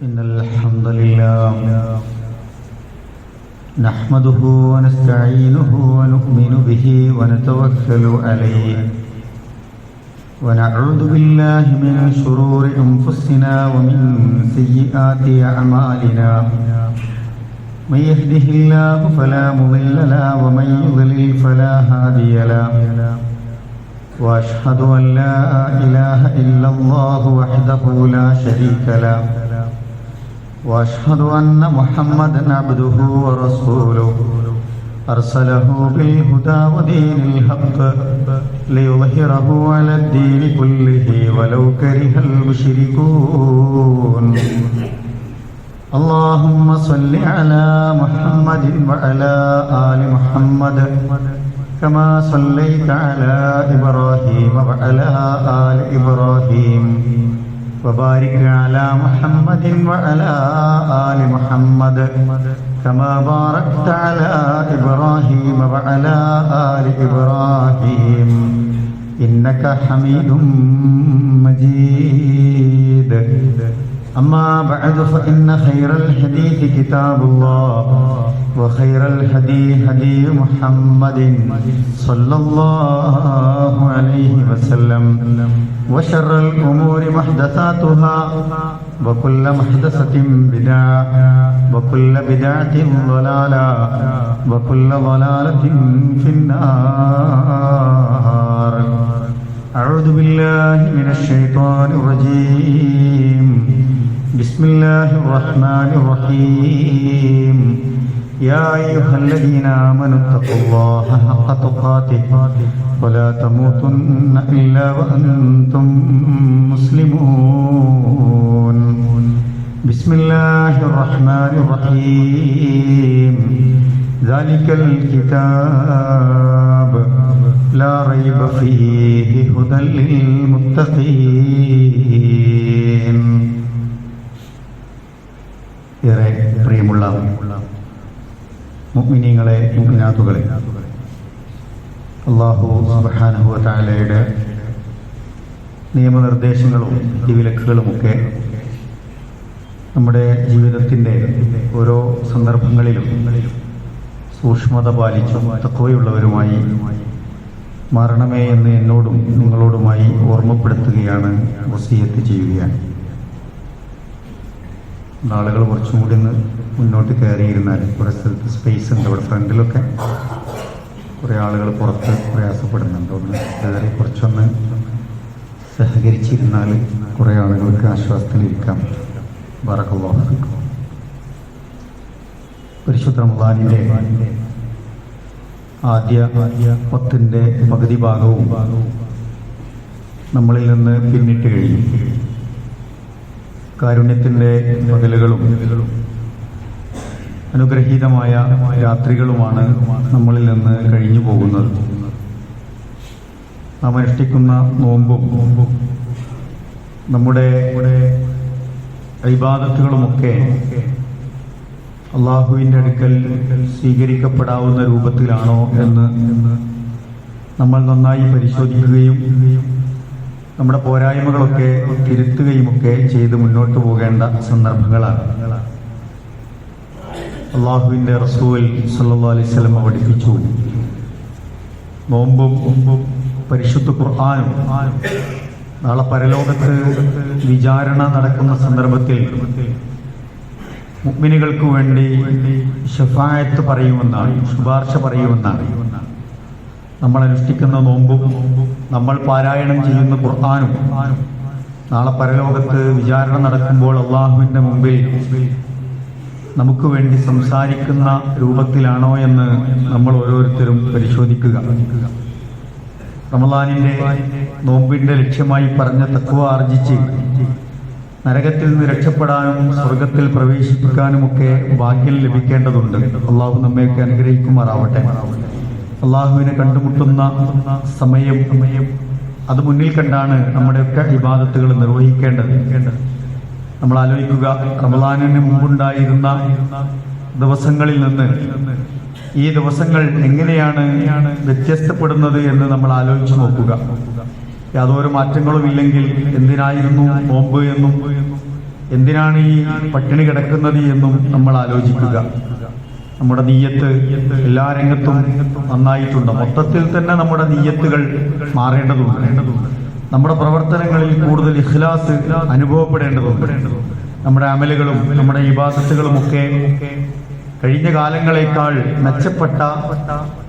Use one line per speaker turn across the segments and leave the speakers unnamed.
إن الحمد لله نحمده ونستعينه ونؤمن به ونتوكل عليه ونعوذ بالله من شرور أنفسنا ومن سيئات أعمالنا من يهده الله فلا مضل له ومن يضلل فلا هادي له وأشهد أن لا إله إلا الله وحده لا شريك له وأشهد أن محمدا عبده ورسوله أرسله بالهدى ودين الحق ليظهره على الدين كله ولو كره المشركون اللهم صل على محمد وعلى آل محمد كما صليت على إبراهيم وعلى آل إبراهيم وبارك على محمد وعلى آل محمد كما باركت على إبراهيم وعلى آل إبراهيم إنك حميد مجيد أما بعد فإن خير الحديث كتاب الله وخير الهدي هدي محمد صلى الله عليه وسلم وشر الأمور محدثاتها وكل محدثة بدعة وكل بدعة ضلالة وكل ضلالة في النار أعوذ بالله من الشيطان الرجيم بسم الله الرحمن الرحيم يا أيها الذين آمنوا اتقوا الله حق تقاته ولا تموتن إلا وأنتم مسلمون بسم الله الرحمن الرحيم ذلك الكتاب لا ريب فيه هدى للمتقين ഏറെ പ്രിയമുള്ള മുഅ്മിനീങ്ങളെ മുഅ്മിനാത്തുകളെ അല്ലാഹു സുബ്ഹാനഹു വ തആലയുടെ നിയമനിർദ്ദേശങ്ങളും വിലക്കുകളുമൊക്കെ നമ്മുടെ ജീവിതത്തിൻ്റെ ഓരോ സന്ദർഭങ്ങളിലും സൂക്ഷ്മത പാലിച്ചും തഖ്വയുള്ളവരുമായി മാറണമേ എന്ന് എന്നോടും നിങ്ങളോടുമായി ഓർമ്മപ്പെടുത്തുകയാണ്, വസിയത്ത് ചെയ്യുകയാണ്. ആളുകൾ കുറച്ചും കൂടി ഒന്ന് മുന്നോട്ട് കയറിയിരുന്നാൽ കുറേ സ്ഥലത്ത് സ്പേസ് ഉണ്ട്. അവിടെ ഫ്രണ്ടിലൊക്കെ കുറേ ആളുകൾ പുറത്ത് പ്രയാസപ്പെടുന്നുണ്ട്. ഒന്ന് കയറി കുറച്ചൊന്ന് സഹകരിച്ചിരുന്നാൽ കുറേ ആളുകൾക്ക് ആശ്വാസത്തിലിരിക്കാം. ബറകല്ലാഹു ഫീക്കും. പരിശുദ്ധ റമളാനിൻ്റെ ആദ്യ 10ന്റെ പകുതി ഭാഗവും നമ്മളിൽ നിന്ന് പിന്നിട്ട് കഴിഞ്ഞു. കാരുണ്യത്തിൻ്റെ പകലുകളും അനുഗ്രഹീതമായ രാത്രികളുമാണ് നമ്മളിൽ നിന്ന് കഴിഞ്ഞു പോകുന്നത്. നാം അനുഷ്ഠിക്കുന്ന നോമ്പും നമ്മുടെ ഇബാദത്തുകളുമൊക്കെ അള്ളാഹുവിൻ്റെ അടുക്കൽ സ്വീകരിക്കപ്പെടാവുന്ന രൂപത്തിലാണോ എന്ന് നമ്മൾ നന്നായി പരിശോധിക്കുകയും നമ്മുടെ പോരായ്മകളൊക്കെ തിരുത്തുകയുമൊക്കെ ചെയ്ത് മുന്നോട്ട് പോകേണ്ട സന്ദർഭങ്ങളാണ്. അള്ളാഹുവിൻ്റെ റസൂൽ സല്ലല്ലാഹു അലൈഹി വസല്ലം പഠിപ്പിച്ചു, നോമ്പും പരിശുദ്ധ ഖുർആനും നാളെ പരലോകത്ത് വിചാരണ നടക്കുന്ന സന്ദർഭത്തിൽ മുഅ്മിനുകൾക്ക് വേണ്ടി ശഫാഅത്ത് പറയുമെന്നാണ്, ശുപാർശ പറയുമെന്നാണ്. നമ്മൾ അനുഷ്ഠിക്കുന്ന നോമ്പും നമ്മൾ പാരായണം ചെയ്യുന്ന ഖുർആനും നാളെ പരലോകത്ത് വിചാരണ നടക്കുമ്പോൾ അള്ളാഹുവിൻ്റെ മുമ്പിൽ നമുക്ക് വേണ്ടി സംസാരിക്കുന്ന രൂപത്തിലാണോ എന്ന് നമ്മൾ ഓരോരുത്തരും പരിശോധിക്കുക. റമളാനിൻ്റെ നോമ്പിൻ്റെ ലക്ഷ്യമായി പറഞ്ഞ തഖ്വ ആർജിച്ച് നരകത്തിൽ നിന്ന് രക്ഷപ്പെടാനും സ്വർഗത്തിൽ പ്രവേശിപ്പിക്കാനുമൊക്കെ ഭാഗ്യം ലഭിക്കേണ്ടതുണ്ട്. അള്ളാഹു നമ്മയൊക്കെ അനുഗ്രഹിക്കുമാറാവട്ടെ. അള്ളാഹുവിനെ കണ്ടുമുട്ടുന്ന സമയം അത് മുന്നിൽ കണ്ടാണ് നമ്മുടെയൊക്കെ ഇബാദത്തുകൾ നിർവഹിക്കേണ്ടത്. നമ്മൾ ആലോചിക്കുക, റമളാനിന് മുമ്പുണ്ടായിരുന്ന ദിവസങ്ങളിൽ നിന്ന് ഈ ദിവസങ്ങൾ എങ്ങനെയാണ് വ്യത്യസ്തപ്പെടുന്നത് എന്ന് നമ്മൾ ആലോചിച്ച് നോക്കുക. യാതൊരു മാറ്റങ്ങളും ഇല്ലെങ്കിൽ എന്തിനായിരുന്നു നോമ്പ് എന്നും എന്തിനാണ് ഈ പട്ടിണി കിടക്കുന്നത് എന്നും നമ്മൾ ആലോചിക്കുക. നമ്മുടെ നീയത്ത് എല്ലാ രംഗത്തും നന്നായിട്ടുണ്ട്. മൊത്തത്തിൽ തന്നെ നമ്മുടെ നീയത്തുകൾ മാറേണ്ടതുണ്ട്. നമ്മുടെ പ്രവർത്തനങ്ങളിൽ കൂടുതൽ ഇഖ്ലാസ് അനുഭവപ്പെടേണ്ടതുണ്ട്. നമ്മുടെ അമലുകളും നമ്മുടെ ഇബാദത്തുകളും ഒക്കെ കഴിഞ്ഞ കാലങ്ങളെക്കാൾ മെച്ചപ്പെട്ട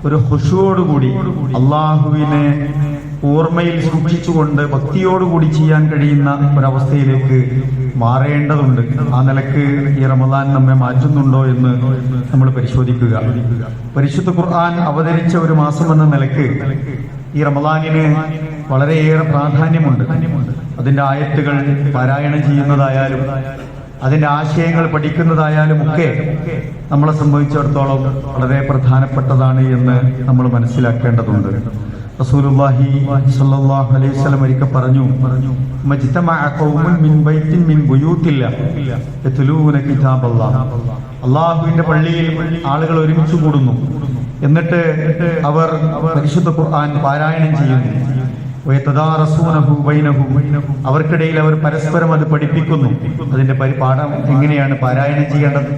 ഒരു ഖുശൂഅോടുകൂടി അള്ളാഹുവിനെ ഓർമ്മയിൽ സൂക്ഷിച്ചുകൊണ്ട് ഭക്തിയോടുകൂടി ചെയ്യാൻ കഴിയുന്ന ഒരവസ്ഥയിലേക്ക് മാറേണ്ടതുണ്ട്. ആ നിലക്ക് ഈ റമദാൻ നമ്മെ മാറ്റുന്നുണ്ടോ എന്ന് നമ്മൾ പരിശോധിക്കുക. പരിശുദ്ധ ഖുർആൻ അവതരിച്ച ഒരു മാസം എന്ന നിലക്ക് ഈ റമദാനിന് വളരെയേറെ പ്രാധാന്യമുണ്ട്. അതിന്റെ ആയത്തുകൾ പാരായണം ചെയ്യുന്നതായാലും അതിന്റെ ആശയങ്ങൾ പഠിക്കുന്നതായാലും ഒക്കെ നമ്മളെ സംബന്ധിച്ചിടത്തോളം വളരെ പ്രധാനപ്പെട്ടതാണ് എന്ന് നമ്മൾ മനസ്സിലാക്കേണ്ടതുണ്ട്. റസൂലുള്ളാഹി സ്വല്ലല്ലാഹു അലൈഹി വസല്ലം ഒരിക്കൽ പറഞ്ഞു, മജ്തമഅ ഖൗമുൻ മിൻ ബൈത്തിൻ മിൻ ബുയൂത്തില്ലാഹ് യത്ലൂന കിതാബല്ലാഹ്. അല്ലാഹുവിന്റെ പള്ളിയിൽ ആളുകൾ ഒരുമിച്ച് കൂടുന്നു, എന്നിട്ട് അവർ പരിശുദ്ധ ഖുർആൻ പാരായണം ചെയ്യുന്നു. അവർക്കിടയിൽ അവർ പരസ്പരം അത് പഠിപ്പിക്കുന്നു. അതിന്റെ പാഠം എങ്ങനെയാണ് പാരായണം ചെയ്യേണ്ടത്,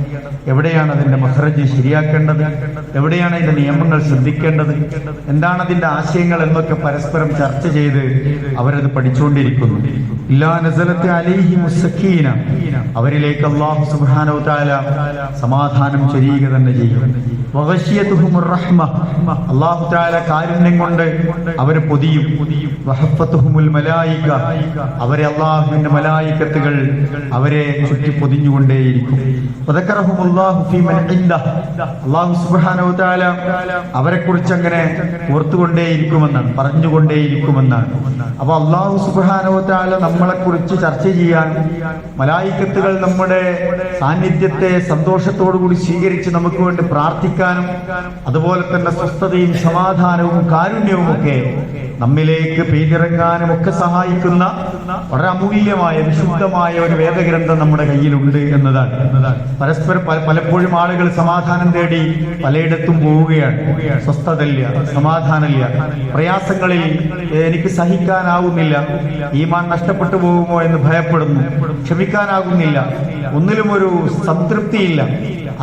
എവിടെയാണ് അതിന്റെ മഖ്റജ് ശരിയാക്കേണ്ടത്, എവിടെയാണ് അതിന്റെ നിയമങ്ങൾ ശ്രദ്ധിക്കേണ്ടത്, എന്താണ് അതിന്റെ ആശയങ്ങൾ എന്നൊക്കെ പരസ്പരം ചർച്ച ചെയ്ത് അവരത് പഠിച്ചുകൊണ്ടിരിക്കുന്നു. ഇല്ലാ നസലത്ത് അലൈഹിമുസ് സക്കീന, അവരിലേക്ക് അല്ലാഹു സുബ്ഹാനഹു വതആല സമാധാനം ചൊരിയുക തന്നെ ചെയ്യും. വഗശിയതുഹുമുർ റഹ്മ, അല്ലാഹു തആല കാരുണ്യം കൊണ്ട് അവരെ പൊതിയും. വഹഫത്തുഹുമുൽ മലായിക, അവരെ അല്ലാഹുവിന്റെ മലായികത്തുകൾ അവരെ ചുറ്റി പൊതിഞ്ഞുകൊണ്ടേയിരിക്കും. വദക്കറഹുമുല്ലാഹു ഫീ മൻ ഇൻദഹ്, അല്ലാഹു സുബ്ഹാനഹു വതആല അവരെ കുറിച്ച് അങ്ങനെ ഓർത്തുകൊണ്ടേയിരിക്കുമെന്നാണ്, പറഞ്ഞുകൊണ്ടേയിരിക്കുമെന്നാണ്. അപ്പൊ അല്ലാഹു സുബ്ഹാനഹു വതആല നമ്മളെ കുറിച്ച് ചർച്ച ചെയ്യാൻ, മലായികത്തുകൾ നമ്മുടെ സാന്നിധ്യത്തെ സന്തോഷത്തോടു കൂടി സ്വീകരിച്ച് നമുക്ക് വേണ്ടി പ്രാർത്ഥിക്കാനും, അതുപോലെ തന്നെ സ്വസ്ഥതയും സമാധാനവും കാരുണ്യവും ഒക്കെ നമ്മിലേക്ക് പെയ്തിറങ്ങാനും ഒക്കെ സഹായിക്കുന്ന വളരെ അമൂല്യമായ വിശുദ്ധമായ ഒരു വേദഗ്രന്ഥം നമ്മുടെ കയ്യിലുണ്ട് എന്നതാണ്. പരസ്പരം പലപ്പോഴും ആളുകൾ സമാധാനം തേടി പലയിടത്തും പോവുകയാണ്. സ്വസ്ഥതയില്ല, സമാധാനമില്ല, പ്രയാസങ്ങളിൽ എനിക്ക് സഹിക്കാനാവുന്നില്ല, ഈമാൻ നഷ്ടപ്പെട്ടു പോകുമോ എന്ന് ഭയപ്പെടുന്നു, ക്ഷമിക്കാനാകുന്നില്ല, ഒന്നിലും ഒരു സംതൃപ്തിയില്ല.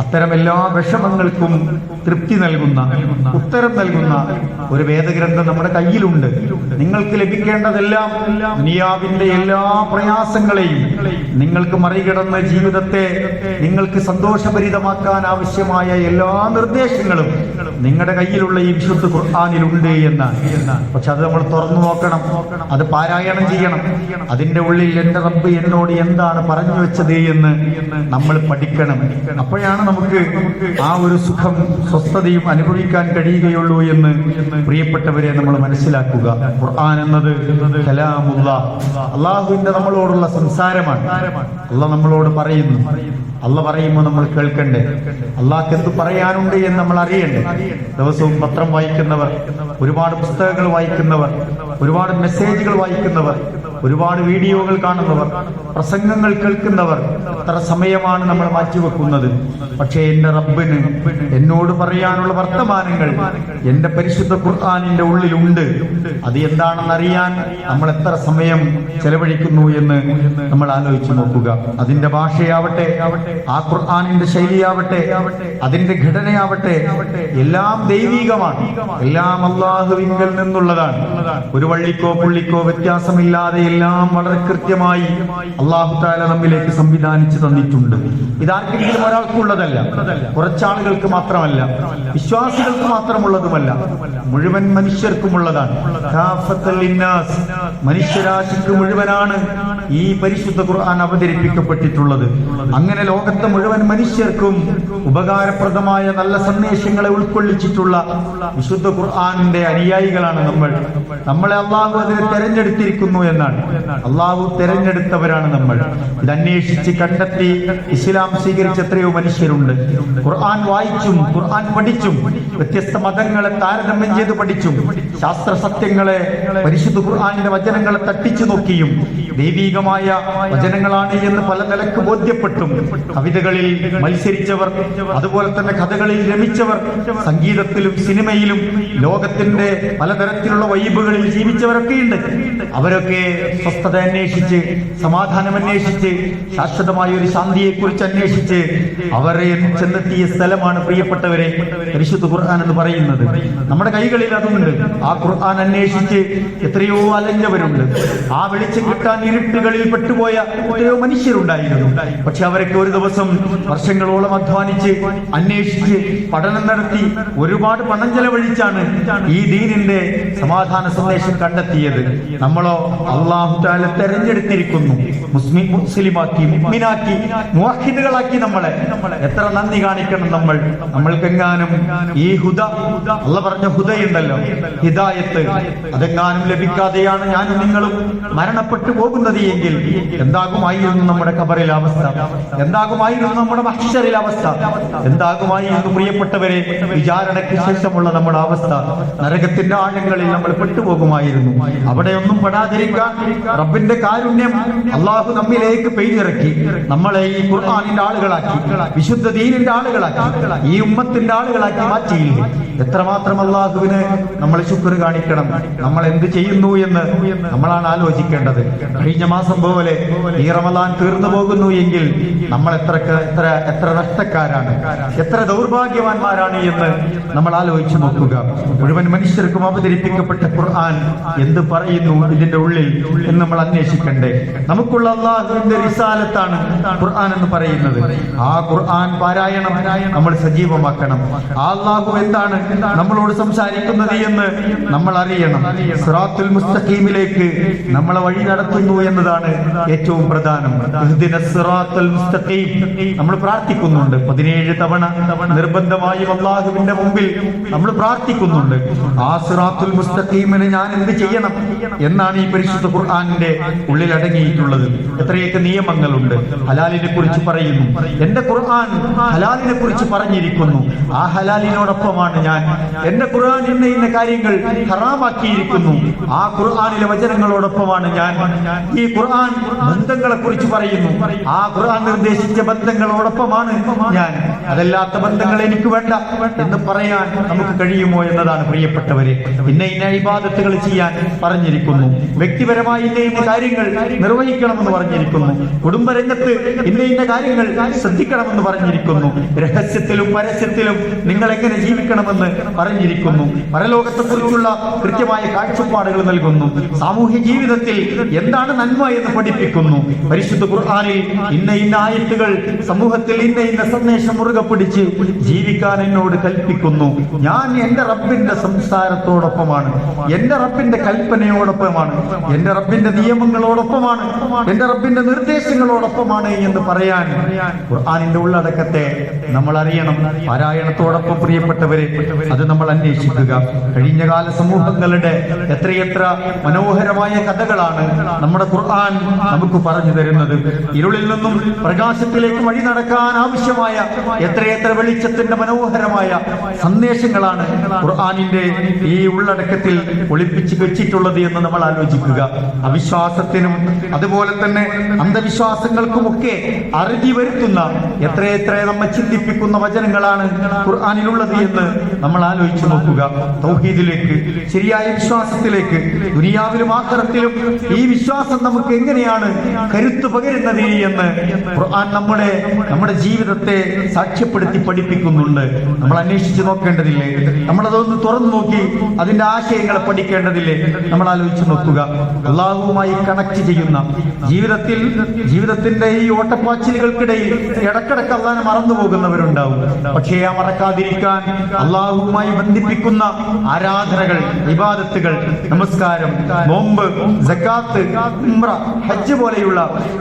അത്തരം എല്ലാ വിഷമങ്ങൾക്കും തൃപ്തി നൽകുന്ന, ഉത്തരം നൽകുന്ന ഒരു വേദഗ്രന്ഥം നമ്മുടെ കയ്യിലുണ്ട്. നിങ്ങൾക്ക് ലഭിക്കേണ്ടതെല്ലാം, ദുനിയാവിന്റെ എല്ലാ പ്രയാസങ്ങളെയും നിങ്ങൾക്ക് മറികടന്ന് ജീവിതത്തെ നിങ്ങൾക്ക് സന്തോഷഭരിതമാക്കാൻ ആവശ്യമായ എല്ലാ നിർദ്ദേശങ്ങളും നിങ്ങളുടെ കയ്യിലുള്ള ഈ വിശുദ്ധ ഖുർആനിലുണ്ട് എന്നാണ്. പക്ഷെ അത് നമ്മൾ തുറന്നു നോക്കണം, അത് പാരായണം ചെയ്യണം. അതിന്റെ ഉള്ളിൽ എന്റെ റബ്ബ് എന്നോട് എന്താണ് പറഞ്ഞു വെച്ചത് എന്ന് നമ്മൾ പഠിക്കണം. അപ്പോഴാണ് നമുക്ക് ആ ഒരു സുഖം സ്വസ്ഥതയും അനുഭവിക്കാൻ കഴിയുകയുള്ളൂ എന്ന് പ്രിയപ്പെട്ടവരെ നമ്മൾ മനസ്സിലാക്കുക. ഖുർആൻ എന്നത് കലാമുല്ലാഹ്, അള്ളാഹുവിന്റെ നമ്മളോടുള്ള സംസാരമാണ്. അള്ളാഹ് നമ്മളോട് പറയുന്നു, അള്ളാഹ് പറയുമ്പോൾ നമ്മൾ കേൾക്കണ്ടേ, അള്ളാഹ്ക്ക് എന്ത് പറയാനുണ്ട് എന്ന് നമ്മൾ അറിയണ്ടേ. ദിവസവും പത്രം വായിക്കുന്നവർ, ഒരുപാട് പുസ്തകങ്ങൾ വായിക്കുന്നവർ, ഒരുപാട് മെസ്സേജുകൾ വായിക്കുന്നവർ, ഒരുപാട് വീഡിയോകൾ കാണുന്നവർ, പ്രസംഗങ്ങൾ കേൾക്കുന്നവർ, എത്ര സമയമാണ് നമ്മൾ മാറ്റിവെക്കുന്നത്. പക്ഷേ എന്റെ റബ്ബിന് എന്നോട് പറയാനുള്ള വർത്തമാനങ്ങൾ എന്റെ പരിശുദ്ധ ഖുർആനിന്റെ ഉള്ളിലുണ്ട്. അത് എന്താണെന്ന് അറിയാൻ നമ്മൾ എത്ര സമയം ചെലവഴിക്കുന്നു എന്ന് നമ്മൾ ആലോചിച്ചു നോക്കുക. അതിന്റെ ഭാഷയാവട്ടെ, ആ ഖുർആനിന്റെ ശൈലിയാവട്ടെ, അതിന്റെ ഘടനയാവട്ടെ, എല്ലാം ദൈവികമാണ്, എല്ലാം അല്ലാഹുവിങ്കൽ നിന്നുള്ളതാണ്. ഒരു വള്ളിക്കോ പുള്ളിക്കോ വ്യത്യാസമില്ലാതെ എല്ലാം വളരെ കൃത്യമായി അല്ലാഹു തആല നമ്മിലേക്ക് സംവിധാനിച്ചു തന്നിട്ടുണ്ട്. ഇതാർക്കെങ്കിലും ഒരാൾക്കുള്ളതല്ല, കുറച്ചാളുകൾക്ക് മാത്രമല്ല, വിശ്വാസികൾക്ക് മാത്രമുള്ളതുമല്ല, മുഴുവൻ മനുഷ്യർക്കുമുള്ളതാണ്. മനുഷ്യരാശിക്ക് മുഴുവനാണ് ഈ പരിശുദ്ധ ഖുർആൻ അവതരിപ്പിക്കപ്പെട്ടിട്ടുള്ളത്. അങ്ങനെ ലോകത്തെ മുഴുവൻ മനുഷ്യർക്കും ഉപകാരപ്രദമായ നല്ല സന്ദേശങ്ങളെ ഉൾക്കൊള്ളിച്ചിട്ടുള്ള വിശുദ്ധ ഖുർആനിന്റെ അനുയായികളാണ് നമ്മൾ. നമ്മളെ അള്ളാഹു അതിനെ തെരഞ്ഞെടുത്തിരിക്കുന്നു എന്നാണ്. അള്ളാഹു തെരഞ്ഞെടുത്തവരാണ് നമ്മൾ. ഇത് അന്വേഷിച്ച് കണ്ടെത്തി ഇസ്ലാം സ്വീകരിച്ച എത്രയോ മനുഷ്യരുണ്ട്. ഖുർആൻ വായിച്ചും ഖുർആൻ പഠിച്ചും വ്യത്യസ്ത മതങ്ങളെ താരതമ്യം ചെയ്ത് പഠിച്ചും ശാസ്ത്ര സത്യങ്ങളെ പരിശുദ്ധ ഖുർആനിന്റെ വചനങ്ങളെ തട്ടിച്ചു നോക്കിയും ദൈവീകമായ വചനങ്ങളാണ് എന്ന് പല നിലക്ക് ബോധ്യപ്പെട്ടും കവിതകളിൽ മത്സരിച്ചവർ, അതുപോലെ തന്നെ കഥകളിൽ രമിച്ചവർ, സംഗീതത്തിലും സിനിമയിലും ലോകത്തിന്റെ പലതരത്തിലുള്ള വൈബുകളിൽ ജീവിച്ചവരൊക്കെയുണ്ട്. അവരൊക്കെ സ്വസ്ഥത അന്വേഷിച്ച്, സമാധാനം അന്വേഷിച്ച്, ശാശ്വതമായ ഒരു ശാന്തിയെ കുറിച്ച് അന്വേഷിച്ച് അവരെ ചെന്നെത്തിയ സ്ഥലമാണ് പ്രിയപ്പെട്ടവരെ പരിശുദ്ധ ഖുർആൻ എന്ന് പറയുന്നത്. നമ്മുടെ കൈകളിൽ അതുണ്ട്. ആ ഖുർആൻ അന്വേഷിച്ച് എത്രയോ അലഞ്ഞവരുണ്ട്. ആ വെളിച്ചം കിട്ടാൻ ഇരുട്ടുകളിൽ പെട്ടുപോയ എത്രയോ മനുഷ്യരുണ്ടായിരുന്നു. പക്ഷെ അവരൊക്കെ ഒരു ദിവസം വർഷങ്ങളോളം അധ്വാനിച്ച് അന്വേഷിച്ച് പഠനം നടത്തി ഒരുപാട് പണം ചെലവഴിച്ചാണ് ഈ ദീനിന്റെ സമാധാന സന്ദേശം കണ്ടെത്തിയത്. നമ്മളോ അല്ലാഹു തആല തെരഞ്ഞെടുത്തിരിക്കുന്നു, മുസ്ലിമാക്കി, മുഅ്മിനാക്കി, മുവഹിദുകളാക്കി നമ്മളെ. എത്ര നന്ദി കാണിക്കണം നമ്മൾ. നമ്മൾക്കെങ്ങാനും ഈ ഹുദ, അല്ലാഹു പറഞ്ഞ ഹുദയുണ്ടല്ലോ, ഹിദായത്ത്, അതെങ്ങാനും ലഭിക്കാതെയാണ് ഞാനും നിങ്ങളും മരണപ്പെട്ടു പോകുന്നത് എങ്കിൽ എന്താകുമായിരുന്നു നമ്മുടെ ഖബറിലെ അവസ്ഥ? എന്താകുമായിരുന്നു നമ്മുടെ മഹ്ശറിലെ അവസ്ഥ? എന്താകുമായിരുന്നു പ്രിയപ്പെട്ടവരെ വിചാരണയ്ക്ക് ശേഷമുള്ള നമ്മുടെ അവസ്ഥ? നരകത്തിന്റെ ആഴങ്ങളിൽ നമ്മൾ പെട്ടുപോകുമായിരുന്നു. അവിടെയൊന്നും പെടാതിരിക്കാൻ റബ്ബിന്റെ കാരുണ്യം അള്ളാഹു നമ്മിലേക്ക് പെയ്തിറക്കി നമ്മളെ ഈ ഖുർആനിന്റെ ആളുകളാക്കി, വിശുദ്ധ ദീനിന്റെ ആളുകളാക്കി, ഈ ഉമ്മത്തിന്റെ ആളുകളാക്കി മാറ്റിയില്ലേ? എത്രമാത്രം അള്ളാഹുവിന് നമ്മൾ ശുക്ർ കാണിക്കണം. നമ്മൾ എന്ത് ചെയ്യുന്നു എന്ന് നമ്മളാണ് ആലോചിക്കേണ്ടത്. കഴിഞ്ഞ മാസം പോലെ ഈ റമദാൻ തീർന്നു പോകുന്നു എങ്കിൽ നമ്മൾ എത്ര നഷ്ടക്കാരാണ്, എത്ര ദൗർഭാഗ്യവാന്മാരാണ് എന്ന് നമ്മൾ ആലോചിച്ചു നോക്കുക. മുഴുവൻ മനുഷ്യർക്കും അവതരിപ്പിക്കപ്പെട്ട ഖുർആൻ എന്ത് പറയുന്നു ഇതിന്റെ ഉള്ളിൽ എന്ന് നമ്മൾ അന്വേഷിക്കണ്ടേ? നമുക്കുള്ള അള്ളാഹുവിന്റെ റിസാലത്താണ് ഖുർആൻ എന്ന് പറയുന്നത്. ആ ഖുർആൻ പാരായണം നമ്മൾ സജീവമാക്കണം. ആ അള്ളാഹു എന്താണ് നമ്മളോട് സംസാരിക്കുന്നത് എന്ന് നമ്മൾ അറിയണം. സിറാത്തുൽ മുസ്തഖീമിലേക്ക് നമ്മളെ വഴി നടത്തുന്നു എന്നതാണ് ഏറ്റവും പ്രധാനം. ഇഹ്ദിനസ് സിറാത്തുൽ മുസ്തഖീം നമ്മൾ പ്രാർത്ഥിക്കുന്നുണ്ട് 17 തവണ നിർബന്ധമായും അള്ളാഹുവിന്റെ മുമ്പിൽ നമ്മൾ പ്രാർത്ഥിക്കുന്നുണ്ട്. ആ സിറാത്തുൽ മുസ്തഖീമിന് ഞാൻ എന്ത് ചെയ്യണം എന്നാണ് ഈ പരിശുദ്ധ ഖുർആനിന്റെ ഉള്ളിൽ അടങ്ങിയിട്ടുള്ളത്. എത്രയൊക്കെ നിയമങ്ങളുണ്ട്. ഹലാലിനെ കുറിച്ച് പറയുന്നു. എന്റെ ഖുർആൻ ഹലാലിനെ കുറിച്ച് പറഞ്ഞിരിക്കുന്നു. ആ ഹലാലിനോടൊപ്പമാണ് ഞാൻ. എന്റെ ഖുർആൻ ഇന്ന കാര്യങ്ങൾ ഹറാമാക്കിയിരിക്കുന്നു. ആ ഖുർആനിലെ വചനങ്ങളോടൊപ്പമാണ് ഞാൻ. ഈ ഖുർആൻ ബന്ധങ്ങളെ കുറിച്ച് പറയുന്നു. ആ ഖുർആൻ നിർദ്ദേശിച്ച ബന്ധങ്ങളോടൊപ്പമാണ് ഞാൻ. അതല്ലാത്ത ബന്ധങ്ങൾ എനിക്ക് വേണ്ട എന്ന് പറയാൻ നമുക്ക് കഴിയുമോ എന്നതാണ് പ്രിയപ്പെട്ടവരെ. ഇന്ന ഇബാദത്തുകൾ ചെയ്യാൻ പറഞ്ഞിരിക്കുന്നു. വ്യക്തിപരമായി ഇന്ന കാര്യങ്ങൾ നിർവഹിക്കണമെന്ന് പറഞ്ഞിരിക്കുന്നു. കുടുംബരംഗത്ത് ഇന്ന കാര്യങ്ങൾ ശ്രദ്ധിക്കണമെന്ന് പറഞ്ഞിരിക്കുന്നു. രഹസ്യത്തിലും പരസ്യത്തിലും നിങ്ങൾ എങ്ങനെ ജീവിക്കണമെന്ന് പറഞ്ഞിരിക്കുന്നു. പരലോകത്തെ കുറിച്ചുള്ള കൃത്യമായ കാഴ്ചപ്പാടുകൾ നൽകുന്നു. സാമൂഹ്യ ജീവിതത്തിൽ എന്താണ് നന്മ എന്ന് പഠിപ്പിക്കുന്നു. പരിശുദ്ധ ഖുർആനിൽ ഇന്ന ആയത്തുകൾ സമൂഹത്തിൽ ഇന്ന സന്ദേശം മുറുകെ പിടിച്ച് ജീവിക്കാൻ എന്നോട് കൽപ്പിക്കുന്നു. ഞാൻ എന്റെ റബ്ബിന്റെ സംസാരത്തോടൊപ്പമാണ്, എന്റെ റബ്ബിന്റെ കൽപ്പനയോടൊപ്പമാണ്, എന്റെ റബ്ബിന്റെ നിയമങ്ങളോടൊപ്പമാണ്, എന്റെ റബ്ബിന്റെ നിർദ്ദേശങ്ങളോടൊപ്പമാണ് എന്ന് പറയാൻ ഖുർആനിന്റെ ഉള്ളടക്കത്തെ നമ്മൾ അറിയണം. പാരായണത്തോടൊപ്പം പ്രിയപ്പെട്ടവരെ അത് നമ്മൾ അന്വേഷിക്കുക. കഴിഞ്ഞകാല സമൂഹങ്ങളുടെ എത്രയെത്ര മനോഹരമായ കഥകളാണ് നമ്മുടെ ഖുർആൻ നമുക്ക് പറഞ്ഞു തരുന്നത്. ഇരുളിൽ നിന്നും പ്രകാശത്തിലേക്ക് വഴി നടക്കാൻ ആവശ്യമായ എത്രയെത്ര വെളിച്ചത്തിന്റെ മനോഹരമായ സന്ദേശങ്ങളാണ് ഖുർആനിന്റെ ഈ ഉള്ളടക്കത്തിൽ ഒളിപ്പിച്ച് വെച്ചിട്ടുള്ളത് എന്ന് നമ്മൾ ആലോചിക്കുക. അവിശ്വാസത്തിനും അതുപോലെ തന്നെ അന്ധവിശ്വാസങ്ങൾക്കുമൊക്കെ അറുതി വരുത്തുന്ന എത്രയെത്ര നമ്മെ ചിന്തിപ്പിക്കുന്ന വചനങ്ങളാണ് ഖുർആനിലുള്ളത് എന്ന് നമ്മൾ ആലോചിച്ചു നോക്കുക. തൗഹീദിലേക്ക്, ശരിയായ വിശ്വാസത്തിലേക്ക്, ദുനിയാവിലും ആഖിറത്തിലും ഈ വിശ്വാസം നമുക്ക് എങ്ങനെയാണ് കരുത്തു പകരുന്നത് എന്ന് ഖുർആൻ നമ്മുടെ ജീവിതത്തെ സാക്ഷ്യപ്പെടുത്തി പഠിപ്പിക്കുന്നുണ്ട്. നമ്മൾ അന്വേഷിച്ച് നോക്കേണ്ടതില്ലേ? നമ്മളതൊന്ന് തുറന്നു നോക്കി അതിന്റെ ആശയങ്ങളെ പഠിക്കേണ്ടതില്ലേ? നമ്മൾ ആലോചിച്ച് നോക്കുക. അള്ളാഹുവുമായി കണക്ട് ചെയ്യുന്ന ജീവിതത്തിന്റെ ഈ ഓട്ടപ്പാച്ചിലുകൾക്കിടയിൽ ഇടക്കിടക്ക് അള്ളാഹനെ മറന്നു പോകുന്നവരുണ്ടാവും. പക്ഷേ ആ മറക്കാതിരിക്കാൻ അള്ളാഹുവുമായി ബന്ധിപ്പിക്കുന്ന ആരാധനകൾ, ഇബാദത്തുകൾ, നമസ്കാരം, നോമ്പ്, സക്കാത്ത്, ഉംറ, ഹജ്ജ് പോലെയുള്ള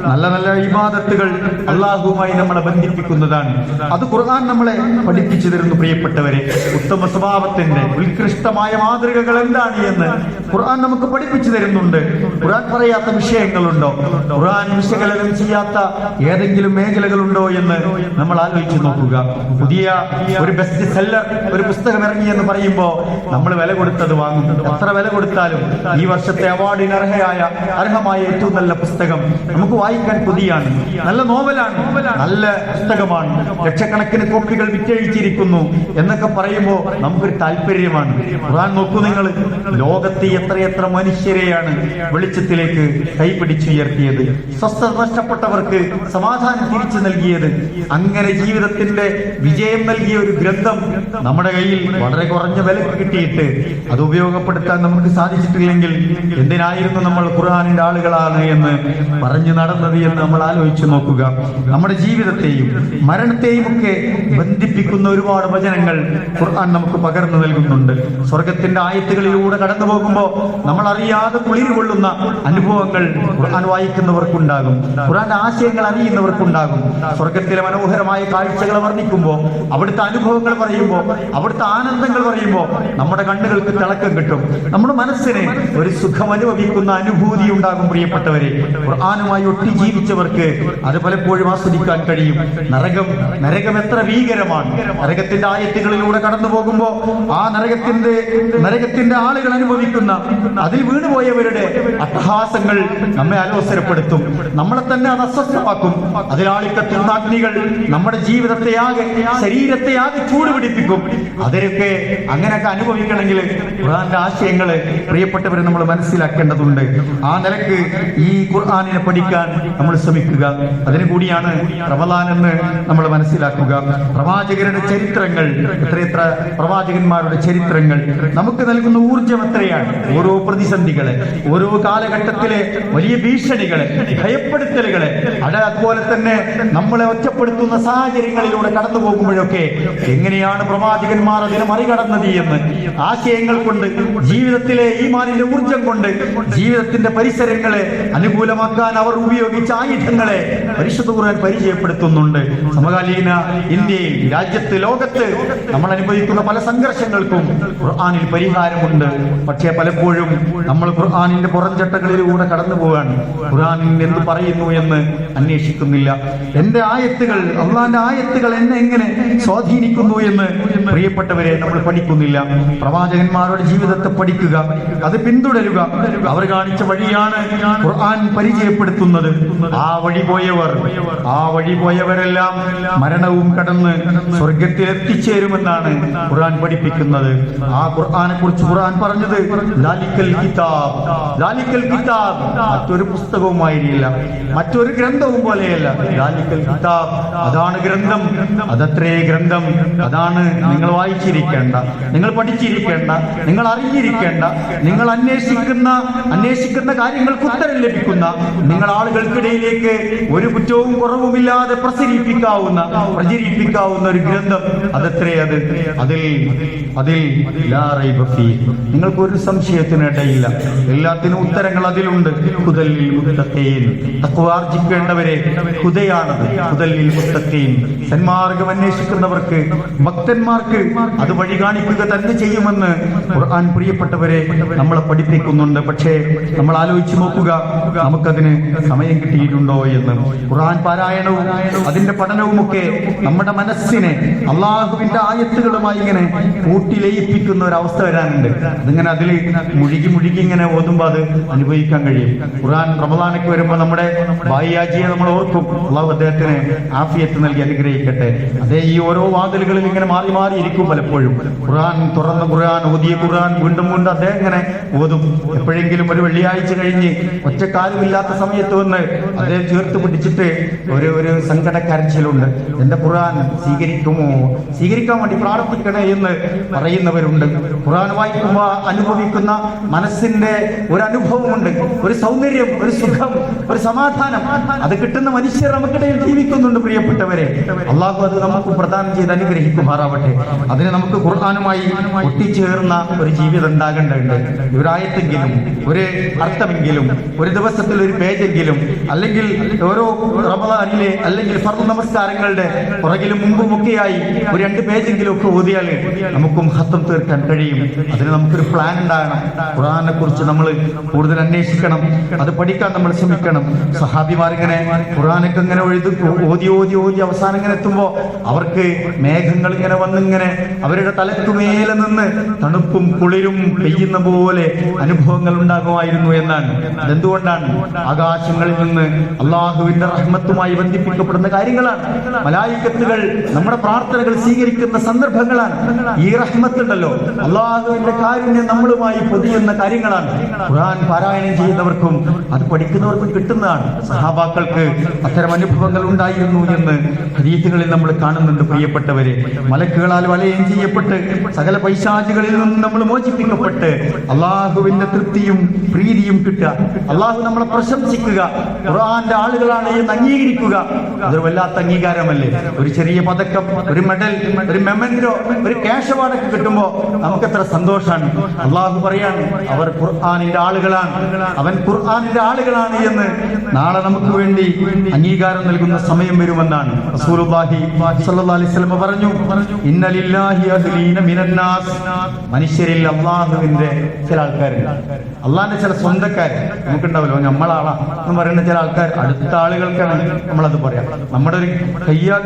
നല്ല നല്ല ഇബാദത്തുകൾ അള്ളാഹുവുമായി നമ്മളെ ബന്ധിപ്പിക്കുന്നതാണ്. അത് ഖുർആൻ നമ്മളെ പഠിപ്പിച്ചു തരുന്നു. പ്രിയപ്പെട്ടവരെ, ഉത്തമ സ്വഭാവത്തിന്റെ ഉത്കൃഷ്ടമായ മാതൃകകൾ എന്താണ് എന്ന് ഖുർആൻ നമുക്ക് പഠിപ്പിച്ചു തരുന്നുണ്ട്. ഖുർആൻ പറയാത്ത വിഷയങ്ങളുണ്ടോ? ഖുർആൻ വിശകലനം ചെയ്യാത്ത ഏതെങ്കിലും മേഖലകളുണ്ടോ എന്ന് നമ്മൾ ആലോചിച്ചു നോക്കുക. പുതിയ ഒരു ബെസ്റ്റ് സെല്ലർ ഒരു പുസ്തകം ഇറങ്ങി എന്ന് പറയുമ്പോൾ നമ്മൾ വില കൊടുത്തത് വാങ്ങും. എത്ര വില കൊടുത്താലും ഈ വർഷത്തെ അവാർഡിന് അർഹമായ ഏറ്റവും നല്ല പുസ്തകം നമുക്ക് വായിക്കാൻ കൊതിയാണ്. നല്ല നോവലാണ്, നല്ല പുസ്തകമാണ്, ലക്ഷക്കണക്കിന് കോപ്പികൾ വിറ്റഴിച്ചിരിക്കുന്നു എന്നൊക്കെ പറയുമ്പോൾ നമുക്കൊരു താല്പര്യമാണ്. ഖുർആൻ നോക്കൂ നിങ്ങൾ, ലോകത്തെ എത്രയെത്ര മനുഷ്യരെയാണ് വെളിച്ചത്തിലേക്ക് കൈപിടിച്ചുയർത്തിയത്, സ്വസ്ഥത നഷ്ടപ്പെട്ടവർക്ക് സമാധാനം തിരിച്ചു നൽകിയത്. അങ്ങനെ ജീവിതത്തിന്റെ വിജയം നൽകിയ ഒരു ഗ്രന്ഥം നമ്മുടെ കയ്യിൽ വളരെ കുറഞ്ഞ വിലക്ക് കിട്ടിയിട്ട് അത് ഉപയോഗപ്പെടുത്താൻ നമുക്ക് സാധിച്ചിട്ടില്ലെങ്കിൽ എന്തിനായിരുന്നു നമ്മൾ ഖുർആനിന്റെ ആളുകളാണ് എന്ന് പറഞ്ഞു നടന്നത് എന്ന് നമ്മൾ ആലോചിച്ചു നോക്കുക. നമ്മുടെ ജീവിതത്തെയും മരണത്തെയും ഒക്കെ ബന്ധിപ്പിക്കുന്ന ഒരുപാട് വചനങ്ങൾ ഖുർആൻ നമുക്ക് പകർന്നു നൽകുന്നുണ്ട്. സ്വർഗത്തിന്റെ ആയത്തുകളിലൂടെ കടന്നു പോകുമ്പോൾ നമ്മൾ അറിയാതെ കുളിരുകൊള്ളുന്ന അനുഭവങ്ങൾ ഖുർആൻ വായിക്കുന്നവർക്കുണ്ടാകും, ഖുർആന്റെ ആശയങ്ങൾ അറിയുന്നവർക്കുണ്ടാകും. സ്വർഗത്തിലെ മനോഹരമായ കാഴ്ചകൾ വർണ്ണിക്കുമ്പോൾ, അവിടുത്തെ അനുഭവങ്ങൾ പറയുമ്പോൾ, അവിടുത്തെ ആനന്ദങ്ങൾ പറയുമ്പോൾ നമ്മുടെ കണ്ണുകൾക്ക് തിളക്കം കിട്ടും, നമ്മുടെ മനസ്സിന് ഒരു സുഖം അനുഭവിക്കുന്ന അനുഭൂതി ഉണ്ടാകും. പ്രിയപ്പെട്ടവരെ, ഖുർആനുമായി ഒട്ടി ജീവിച്ചവർക്ക് അത് പലപ്പോഴും ആസ്വദിക്കാൻ കഴിയും. നരകം എത്ര ഭീകരമാണ്. നരകത്തിന്റെ ആയത്തുകളിലൂടെ കടന്നു പോകുമ്പോൾ ആ നരകത്തിന്റെ ആളുകൾ അനുഭവിക്കുന്ന, അതിൽ വീണുപോയവരുടെ അട്ടഹാസങ്ങൾ നമ്മെ അലോസരപ്പെടുത്തും, നമ്മളെ തന്നെ അത് അസ്വസ്ഥമാക്കും. അതിലാളിക്കത്തുന്ന അഗ്നികൾ നമ്മുടെ ജീവിതത്തെയാകെ, ശരീരത്തെയാകെ ചൂടുപിടിപ്പിക്കും. അതിലൊക്കെ അങ്ങനെയൊക്കെ അനുഭവിക്കണമെങ്കിൽ ഖുർആന്റെ ആശയങ്ങള് പ്രിയപ്പെട്ടവരെ നമ്മൾ മനസ്സിലാക്കേണ്ടതുണ്ട്. ആ നിലക്ക് ഈ ഖുർആനിനെ പഠിക്കാൻ നമ്മൾ ശ്രമിക്കുക. അതിനു കൂടിയാണ് റമദാൻ എന്ന് നമ്മൾ മനസ്സിലാക്കുക. പ്രവാചകരുടെ ചരിത്രങ്ങൾ, എത്രയെത്ര പ്രവാചകന്മാരുടെ ചരിത്രങ്ങൾ നമുക്ക് നൽകുന്ന ഊർജം എത്രയാണ്. ഓരോ പ്രതിസന്ധികളെ, ഓരോ കാലഘട്ടത്തിലെ വലിയ ഭീഷണികളെ, ഭയപ്പെടുത്തലുകളെ, അതുപോലെ തന്നെ നമ്മളെ ഒറ്റപ്പെടുത്തുന്ന സാഹചര്യങ്ങളിലൂടെ കടന്നു പോകുമ്പോഴൊക്കെ എങ്ങനെയാണ് പ്രവാചകന്മാർ അതിനെ മറികടന്നത് എന്ന് ആശയങ്ങൾ കൊണ്ട്, ജീവിതത്തിലെ ഈമാനിന്റെ ഊർജം കൊണ്ട്, ജീവിതത്തിന്റെ പരിസരങ്ങളെ അനുകൂലമാക്കാൻ അവർ ഉപയോഗിച്ച ആയുധങ്ങളെ പരിശുദ്ധ ഖുർആൻ പരിചയപ്പെടുത്തുന്നുണ്ട്. സമകാലീന ഇന്ത്യയിൽ, രാജ്യത്ത്, ലോകത്ത് നമ്മൾ അനുഭവിക്കുന്ന പല സംഘർഷങ്ങൾക്കും ഖുർആനിൽ പരിഹാരമുണ്ട്. പക്ഷേ പലപ്പോഴും നമ്മൾ ഖുർആനിന്റെ പുറംചട്ടകളിലൂടെ കടന്നു പോവാണ്. ഖുർആൻ എന്ത് പറയുന്നു എന്ന് അന്വേഷിക്കുന്നില്ല. എന്റെ ആയത്തുകൾ, അള്ളാന്റെ ആയത്തുകൾ എന്നെ എങ്ങനെ സ്വാധീനിക്കുന്നു എന്ന് പ്രിയപ്പെട്ടവരെ നമ്മൾ പഠിക്കുന്നില്ല. പ്രവാചകന്മാരുടെ ജീവിതത്തെ പഠിക്കുക, അത് പിന്തുടരുക. അവർ കാണിച്ച വഴിയാണ് ഖുർആൻ പരിചയപ്പെടുത്തുന്നത്. ആ വഴി പോയവരെല്ലാം മരണവും കടന്ന് സ്വർഗത്തിൽ എത്തിച്ചേരുമെന്നാണ് ഖുർആൻ പഠിപ്പിക്കുന്നത്. ആ ഖുർആനെ കുറിച്ച് ഖുർആൻ പറഞ്ഞത് ദാലിക്കൽ കിതാബ്, മറ്റൊരു പുസ്തകവുമായിരിക്കില്ല, മറ്റൊരു ഗ്രന്ഥവും പോലെയല്ല. ദാലിക്കൽ കിതാബ്, അതാണ് ഗ്രന്ഥം, അതത്രേ ഗ്രന്ഥം. അതാണ് നിങ്ങൾ വായിച്ചിരിക്കേണ്ട, നിങ്ങൾ പഠിച്ചിരിക്കേണ്ട, നിങ്ങൾ അറിഞ്ഞിരിക്കേണ്ട, നിങ്ങൾ അന്വേഷിക്കുന്ന കാര്യങ്ങൾക്ക് ഉത്തരം ലഭിക്കുന്ന, നിങ്ങൾ ആളുകൾക്കിടയിലേക്ക് ഒരു കുറ്റവും കുറവുമില്ലാതെ പ്രചരിപ്പിക്കാവുന്ന ഒരു ഗ്രന്ഥം. അതത്രേ അത്. അതിൽ നിങ്ങൾക്കൊരു സംശയത്തിനിടയില്ല, എല്ലാത്തിനും ഉത്തരങ്ങൾ അതിലുണ്ട്. ഹുദല്ലിൽ മുത്തഖീൻ, തഖ്വാർജിക്കേണ്ടവരെ ഹുദയാണത്. ഹുദല്ലിൽ മുത്തഖീൻ, സന്മാർഗം അന്വേഷിക്കുന്നവർക്ക്, ഭക്തന്മാർക്ക് അത് വഴി കാണിക്കുക തന്നെ ചെയ്യുമെന്ന് ഖുർആൻ പ്രിയപ്പെട്ടവരെ നമ്മളെ പഠിപ്പിക്കുന്നുണ്ട്. പക്ഷേ നമ്മൾ ആലോചിച്ച് നോക്കുക, നമുക്കതിന് സമയം കിട്ടിയിട്ടുണ്ടോ എന്ന്. ഖുർആൻ പാരായണവും അതിന്റെ പഠനവുമൊക്കെ നമ്മുടെ മനസ്സിനെ അള്ളാഹുവിന്റെ ആയത്തുകളുമായി ഇങ്ങനെ കൂട്ടിലയിപ്പിക്കുന്ന ഒരു അവസ്ഥ വരാനുണ്ട്. അതിങ്ങനെ അതിൽ മുഴുകി ഇങ്ങനെ ഓതുമ്പോൾ അത് അനുഭവിക്കാൻ കഴിയും. ഖുർആൻ റമദാനൊക്കെ വരുമ്പോൾ നമ്മുടെ ബായിയാജിയെ നമ്മൾ ഓർക്കും. അള്ളാഹു അദ്ദേഹത്തിന് ആഫിയത്ത് നൽകി അനുഗ്രഹിക്കട്ടെ. അതേ ഈ ഓരോ വാതിലുകളിൽ ഇങ്ങനെ മാറി ഇരിക്കും. പലപ്പോഴും ഖുർആൻ തുറന്ന ഖുർആൻ, ഓതിയ ഖുർആൻ വീണ്ടും അദ്ദേഹം ഇങ്ങനെ ഓതും. എപ്പോഴെങ്കിലും ഒരു വെള്ളിയാഴ്ച കഴിഞ്ഞ് ഒറ്റക്കാലുമില്ലാത്ത സമയത്ത് വന്ന് അദ്ദേഹം ചേർത്ത് പിടിച്ചിട്ട് ഒരു സങ്കടക്കരച്ചിലുണ്ട്. എന്റെ ഖുർആൻ സ്വീകരിക്കാൻ വേണ്ടി പ്രാർത്ഥിക്കണേ എന്ന് പറയുന്നവരുണ്ട്. ഖുർആൻ വായിക്കുമ്പോൾ അനുഭവിക്കുന്ന മനസ്സിന്റെ ഒരു അനുഭവമുണ്ട്, ഒരു സൗന്ദര്യം, ഒരു സുഖം, ഒരു സമാധാനം. അത് കിട്ടുന്ന മനുഷ്യർ നമുക്കിടയിൽ ജീവിക്കുന്നുണ്ട്. പ്രിയപ്പെട്ടവരെ, അള്ളാഹു അത് നമുക്ക് പ്രദാനം ചെയ്ത് അനുഗ്രഹിക്കുമാറാവട്ടെ. അതിന് നമുക്ക് ഖുർആനുമായി ഒട്ടിച്ചേർന്ന ഒരു ജീവിതം ഉണ്ടാകേണ്ടതുണ്ട്. ഒരായത്തെങ്കിലും, ഒരു അർത്ഥമെങ്കിലും, ഒരു ദിവസത്തിൽ ഒരു പേജെങ്കിലും, അല്ലെങ്കിൽ ഓരോ റമദാനിലെ അല്ലെങ്കിൽ ഫർദ് നമസ്കാരങ്ങളുടെ പുറകിലും മുമ്പുമൊക്കെയായി ഒരു 2 പേജെങ്കിലും ഒക്കെ ഓതിയാൽ നമുക്കും ഹത്തം തീർക്കാൻ കഴിയും. അതിന് നമുക്കൊരു പ്ലാൻ ഉണ്ടാകണം. ഖുർആനെ കുറിച്ച് നമ്മൾ കൂടുതൽ അന്വേഷിക്കണം, അത് പഠിക്കാൻ നമ്മൾ ശ്രമിക്കണം. സഹാബിമാരിങ്ങനെ ഖുർആനൊക്കെ ഇങ്ങനെ ഓതി അവസാനം ഇങ്ങനെ എത്തുമ്പോൾ അവർക്ക് മേഘങ്ങൾ ഇങ്ങനെ വന്ന് വന്നിങ്ങനെ അവരുടെ തലക്കുമേലെ നിന്ന് തണുപ്പും കുളിരും പെയ്യുന്ന പോലെ അനുഭവങ്ങൾ ഉണ്ടാകുമായിരുന്നു എന്നാണ്. അതെന്തുകൊണ്ടാണ്? ആകാശങ്ങളിൽ നിന്ന് അള്ളാഹുവിന്റെ റഹ്മത്തുമായി ബന്ധിപ്പിക്കപ്പെടുന്ന കാര്യങ്ങളാണ്. മലായികത്തുകൾ നമ്മുടെ പ്രാർത്ഥനകൾ സ്വീകരിക്കുന്ന സന്ദർഭങ്ങളാണ്. ഈ റഹ്മത്തുണ്ടല്ലോ, അള്ളാഹുവിന്റെ കാരുണ്യം നമ്മളുമായി പൊതിയുന്ന കാര്യങ്ങളാണ്. ഖുർആൻ പാരായണം ചെയ്യുന്നവർക്കും അത് പഠിക്കുന്നവർക്കും കിട്ടുന്നതാണ്. സഹാബാക്കൾക്ക് അത്തരം അനുഭവങ്ങൾ ഉണ്ടായിരുന്നു എന്ന് ഹദീസുകളിൽ നമ്മൾ കാണുന്നുണ്ട്. പ്രിയപ്പെട്ടവരെ, മലക്കുകളാൽ വലയം ചെയ്യപ്പെട്ട് സകല പൈശാചികളിൽ നിന്നും നമ്മൾ മോചിപ്പിക്കപ്പെട്ട് അള്ളാഹുവിന്റെ തൃപ്തിയും പ്രീതിയും കിട്ടുക, അള്ളാഹു നമ്മളെ പ്രശംസിക്കുക, ഖുർആന്റെ ആളുകളാണ് എന്ന് അംഗീകരിക്കുക, അതൊരു വല്ലാത്ത അംഗീകാരമല്ലേ? ഒരു ചെറിയ പതക്കം, ഒരു മെഡൽ, ഒരു മെമന്റോ, ഒരു ക്യാഷ് അവാർഡൊക്കെ കിട്ടുമ്പോ നമുക്ക് എത്ര സന്തോഷമാണ്. അള്ളാഹു പറയാണ് അവർ ഖുർആനിന്റെ ആളുകളാണ്, അവൻ ഖുർആനിന്റെ ആളുകളാണ് എന്ന് നാളെ നമുക്ക് വേണ്ടി അംഗീകാരം നൽകുന്ന സമയം വരുമെന്നാണ് റസൂലുള്ളാഹി സ്വല്ലല്ലാഹു അലൈഹി വസല്ലം പറഞ്ഞു. ഇന്ന ലില്ലാഹി അഹ്ലീന മിനന്നാസ്, മനുഷ്യരിൽ അള്ളാഹുവിന്റെ ചില ആൾക്കാരുണ്ട്, അള്ളാഹിന്റെ ചില സ്വന്തക്കാർ. നമുക്കുണ്ടാവല്ലോ നമ്മളാളാ എന്ന് പറയുന്ന ചില ആൾക്കാർ, അടുത്ത ആളുകൾക്കാണ് നമ്മളത് പറയാം. നമ്മുടെ ഒരു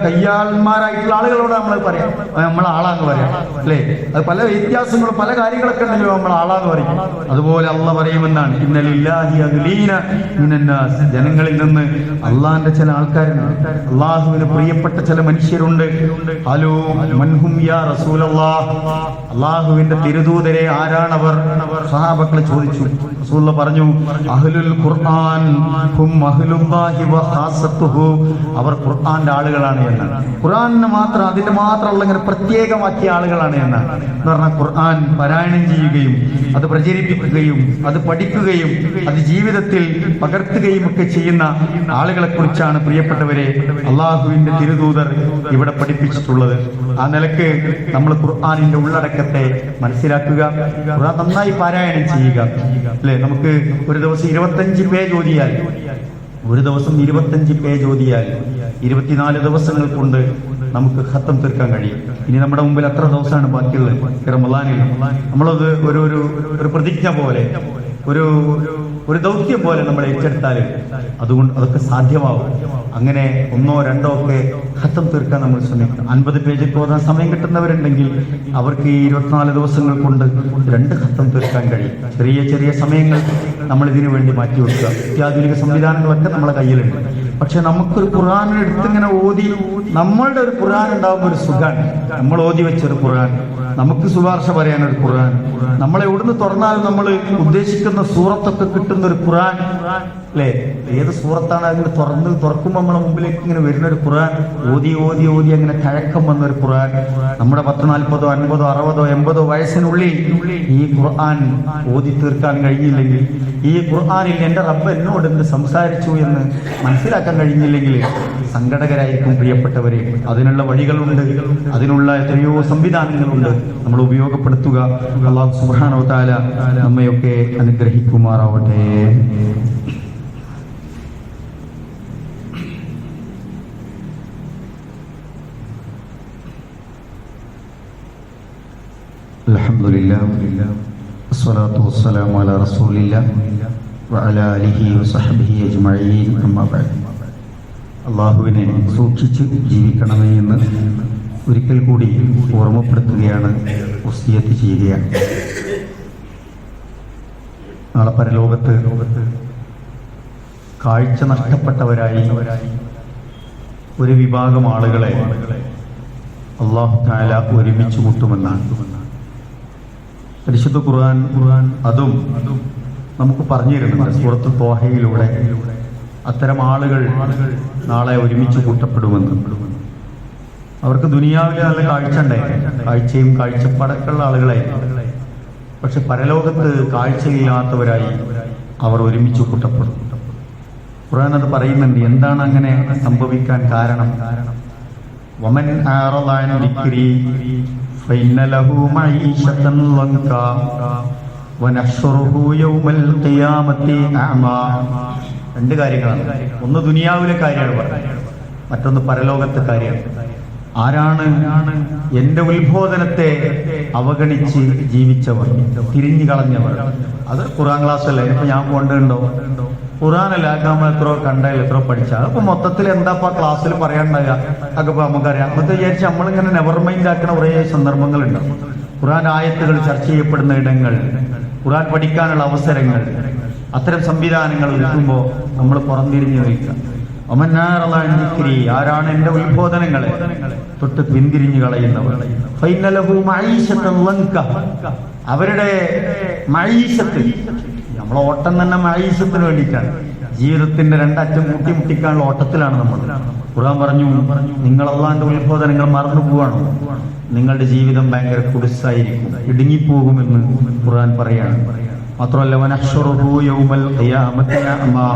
കയ്യാൾമാരായിട്ടുള്ള ആളുകളോട് നമ്മളത് പറയാം, നമ്മളാളാന്ന് പറയാം, അല്ലേ? അത് പല വ്യത്യാസങ്ങളും പല കാര്യങ്ങളൊക്കെ ഉണ്ടെങ്കിലും നമ്മൾ ആളാന്ന് പറയും. അതുപോലെ അള്ളാഹ് പറയുമെന്നാണ് ഇന്ന ലില്ലാഹി അഹ്ലീന മിനന്നാസ്, ജനങ്ങളിൽ നിന്ന് അള്ളാഹിന്റെ ചില ആൾക്കാരുണ്ട്, അള്ളാഹുവിന് പ്രിയപ്പെട്ട ചില മനുഷ്യരുണ്ട്. ഹലോ മൻഹും യാ റസൂലല്ലാഹ്, അള്ളാഹുവിന്റെ തിരുദൂതരെ ആരാണവർ? സഹാബക്കൾ ചോദിച്ചു. റസൂലുള്ളാഹി പറഞ്ഞു അഹ്ലുൽ ഖുർആൻ ഹും അഹ്ലുല്ലാഹി വ ഖാസത്തുഹു, അവർ ഖുർആന്റെ ആളുകളാണ് എന്നാണ്. ഖുർആനിനെ മാത്രം അതിന്റെ മാത്രമുള്ള ഇങ്ങനെ പ്രത്യേകമാക്കിയ ആളുകളാണ് എന്നാണ്. എന്ന് പറഞ്ഞാൽ ഖുർആൻ പാരായണം ചെയ്യുകയും അത് പ്രചരിപ്പിക്കുകയും അത് പഠിക്കുകയും അത് ജീവിതത്തിൽ പകർത്തുകയും ഒക്കെ ചെയ്യുന്ന ആളുകളെ കുറിച്ചാണ് പ്രിയപ്പെട്ടവരെ അള്ളാഹുവിന്റെ തിരുദൂതർ ഇവിടെ പഠിപ്പിച്ചിട്ടുള്ളത്. ആ നിലക്ക് നമ്മൾ ഖുർആനിന്റെ ഉള്ളടക്കത്തെ മനസ്സിലാക്കുക, ഖുർആൻ നന്നായി പാരായണം ചെയ്യുക, അല്ലെ? നമുക്ക് ഒരു ദിവസം 25 പേജ് ഓതിയാൽ, ഒരു ദിവസം 25 പേജ് ഓതിയാൽ 24 ദിവസങ്ങൾ കൊണ്ട് നമുക്ക് ഖത്തം തീർക്കാൻ കഴിയും. ഇനി നമ്മുടെ മുമ്പിൽ എത്ര ദിവസമാണ് ബാക്കിയുള്ളത് റമളാനിൽ? നമ്മളത് ഒരു പ്രതിജ്ഞ പോലെ, ഒരു ദൗത്യം പോലെ നമ്മൾ ഏറ്റെടുത്താൽ അതുകൊണ്ട് അതൊക്കെ സാധ്യമാവും. അങ്ങനെ 1 or 2 ഒക്കെ ഖത്തം തീർക്കാൻ നമ്മൾ ശ്രമിക്കണം. 50 പേജൊക്കെ ഓതാൻ സമയം കിട്ടുന്നവരുണ്ടെങ്കിൽ അവർക്ക് ഈ 24 ദിവസങ്ങൾ കൊണ്ട് 2 ഖത്തം തീർക്കാൻ കഴിയും. ചെറിയ ചെറിയ സമയങ്ങൾ നമ്മൾ ഇതിനു വേണ്ടി മാറ്റിവെക്കുക. അത്യാധുനിക സംവിധാനങ്ങളൊക്കെ നമ്മളെ കയ്യിലുണ്ട്. പക്ഷെ നമുക്കൊരു ഖുർആൻ എടുത്തിങ്ങനെ ഓതി, നമ്മളുടെ ഒരു ഖുർആൻ ഉണ്ടാകുമ്പോൾ ഒരു സുഖാണ്. നമ്മൾ ഓതി വെച്ചൊരു ഖുർആൻ, നമുക്ക് ശുപാർശ പറയാനൊരു ഖുർആൻ, നമ്മളെ എവിടുന്ന് തുറന്നാലും നമ്മൾ ഉദ്ദേശിക്കുന്ന സൂറത്തൊക്കെ കിട്ടുന്ന ഒരു ഖുർആൻ, അല്ലേ? ഏത് സൂറത്താണ് അതിന് തുറക്കുമ്പോൾ നമ്മളെ മുമ്പിലേക്ക് ഇങ്ങനെ വരുന്നൊരു ഖുർആൻ, ഓതി ഓതി ഓതി അങ്ങനെ തഴക്കം വന്നൊരു ഖുർആൻ. നമ്മുടെ 10, 40, 50, 60, 80 വയസ്സിനുള്ളിൽ ഈ ഖുർആൻ ഓതി തീർക്കാൻ കഴിഞ്ഞില്ലെങ്കിൽ, ഈ ഖുർആനിൽ എൻ്റെ റബ്ബ് എന്നോട് എന്ത് സംസാരിച്ചു എന്ന് മനസ്സിലാക്കാൻ കഴിഞ്ഞില്ലെങ്കിൽ സങ്കടകരായിരിക്കും പ്രിയപ്പെട്ടവരെ. അതിനുള്ള വഴികളുണ്ട്, അതിനുള്ള എത്രയോ സംവിധാനങ്ങളുണ്ട്, നമ്മൾ ഉപയോഗപ്പെടുത്തുക. അല്ലാഹു സുബ്ഹാനഹു വ തആല നമ്മയൊക്കെ അനുഗ്രഹിക്കുമാറാവട്ടെ. അൽഹംദുലില്ലാഹ് വസ്സലാത്തു വസ്സലാമു അലാ റസൂലില്ലാഹ് വഅലാ ആലിഹി വസഹ്ബിഹി അജ്മഈൻ. അമ്മാ ബഅദ്. അല്ലാഹുവിനെ സൂക്ഷിച്ച് ജീവിക്കണമേ എന്ന് ഒരിക്കൽ കൂടി ഓർമ്മപ്പെടുത്തുകയാണ്, വസിയത്ത് ചെയ്യുകയാണ്. നാളെ പരലോകത്ത് കാഴ്ച നഷ്ടപ്പെട്ടവരായി ഒരു വിഭാഗം ആളുകളെ അല്ലാഹു തആല ഒരുമിച്ച് കൂട്ടുമെന്നാണ് പരിശുദ്ധ ഖുർആൻ അതും നമുക്ക് പറഞ്ഞു തരുന്നുണ്ട്. സൂറത്ത് ത്വാഹയിലൂടെ അത്തരം ആളുകൾ നാളെ ഒരുമിച്ച് കൂട്ടപ്പെടുമെന്ന്. അവർക്ക് ദുനിയാവിലെ നല്ല കാഴ്ച ഉണ്ടായിരുന്നു, കാഴ്ചയും കാഴ്ചപ്പാടൊക്കെ ഉള്ള ആളുകളായി. പക്ഷെ പരലോകത്ത് കാഴ്ചയില്ലാത്തവരായി അവർ ഒരുമിച്ച് കൂട്ടപ്പെടും. ഖുർആൻ അത് പറയുന്നുണ്ട്. എന്താണ് അങ്ങനെ സംഭവിക്കാൻ കാരണം? വമൻ അഅറദ അൻ ദിക്രി ഫഇന്ന ലഹു മഈശതൻ ലൻകാ വനഹ്ശുറുഹു യൗമൽ ഖിയാമത്തി അഅമാ. 2 കാര്യങ്ങളാണ്. ഒന്ന് ദുനിയാവിലെ കാര്യമാണ് പറയുന്നത്, മറ്റൊന്ന് പരലോകത്തെ കാര്യമാണ്. ആരാണ് എന്റെ ഉത്ബോധനത്തെ അവഗണിച്ച് ജീവിച്ചവർ, തിരിഞ്ഞു കളഞ്ഞവർ? അത് ഖുർആൻ ക്ലാസ് അല്ല, ഇപ്പൊ ഞാൻ പോകേണ്ടതുണ്ടോ? ഖുർആനല്ലാക്ക നമ്മൾ എത്രയോ കണ്ടാൽ എത്രയോ പഠിച്ചാൽ അപ്പൊ മൊത്തത്തിൽ എന്താ ക്ലാസ്സിൽ പറയാനുണ്ടാകുക അതൊക്കെ നമുക്കറിയാം. അന്നത്തെ വിചാരിച്ച് നമ്മളിങ്ങനെ നെവർ മൈൻഡ് ആക്കുന്ന കുറേ സന്ദർഭങ്ങളുണ്ട്. ഖുർആൻ ആയത്തുകൾ ചർച്ച ചെയ്യപ്പെടുന്ന ഇടങ്ങൾ, ഖുർആൻ പഠിക്കാനുള്ള അവസരങ്ങൾ, അത്തരം സംവിധാനങ്ങൾ ഒരുക്കുമ്പോൾ നമ്മൾ പുറംതിരിഞ്ഞു നിൽക്കുക. ആരാണ് എന്റെ ഉത്ബോധനങ്ങളെ തൊട്ട് പിന്തിരിഞ്ഞു കളയുന്നവർ, അവരുടെ മഈശത്ത്, നമ്മളെ ഓട്ടം തന്നെ മഈശത്തിന് വേണ്ടിയിട്ടാണ്. ജീവിതത്തിന്റെ രണ്ടറ്റം മുട്ടിമുട്ടിക്കാനുള്ള ഓട്ടത്തിലാണ് നമ്മൾ. ഖുർആൻ പറഞ്ഞു, നിങ്ങൾ അല്ലാഹുവിന്റെ ഉത്ബോധനങ്ങൾ മറന്നു പോവാണോ, നിങ്ങളുടെ ജീവിതം ഭയങ്കര കുടിസായിരിക്കും, ഇടുങ്ങിപ്പോകുമെന്ന് ഖുർആൻ പറയാണ്. മാത്രമല്ല, വനഹ്ശുറുഹു യൗമൽ ഖിയാമത്തി അഅമാ,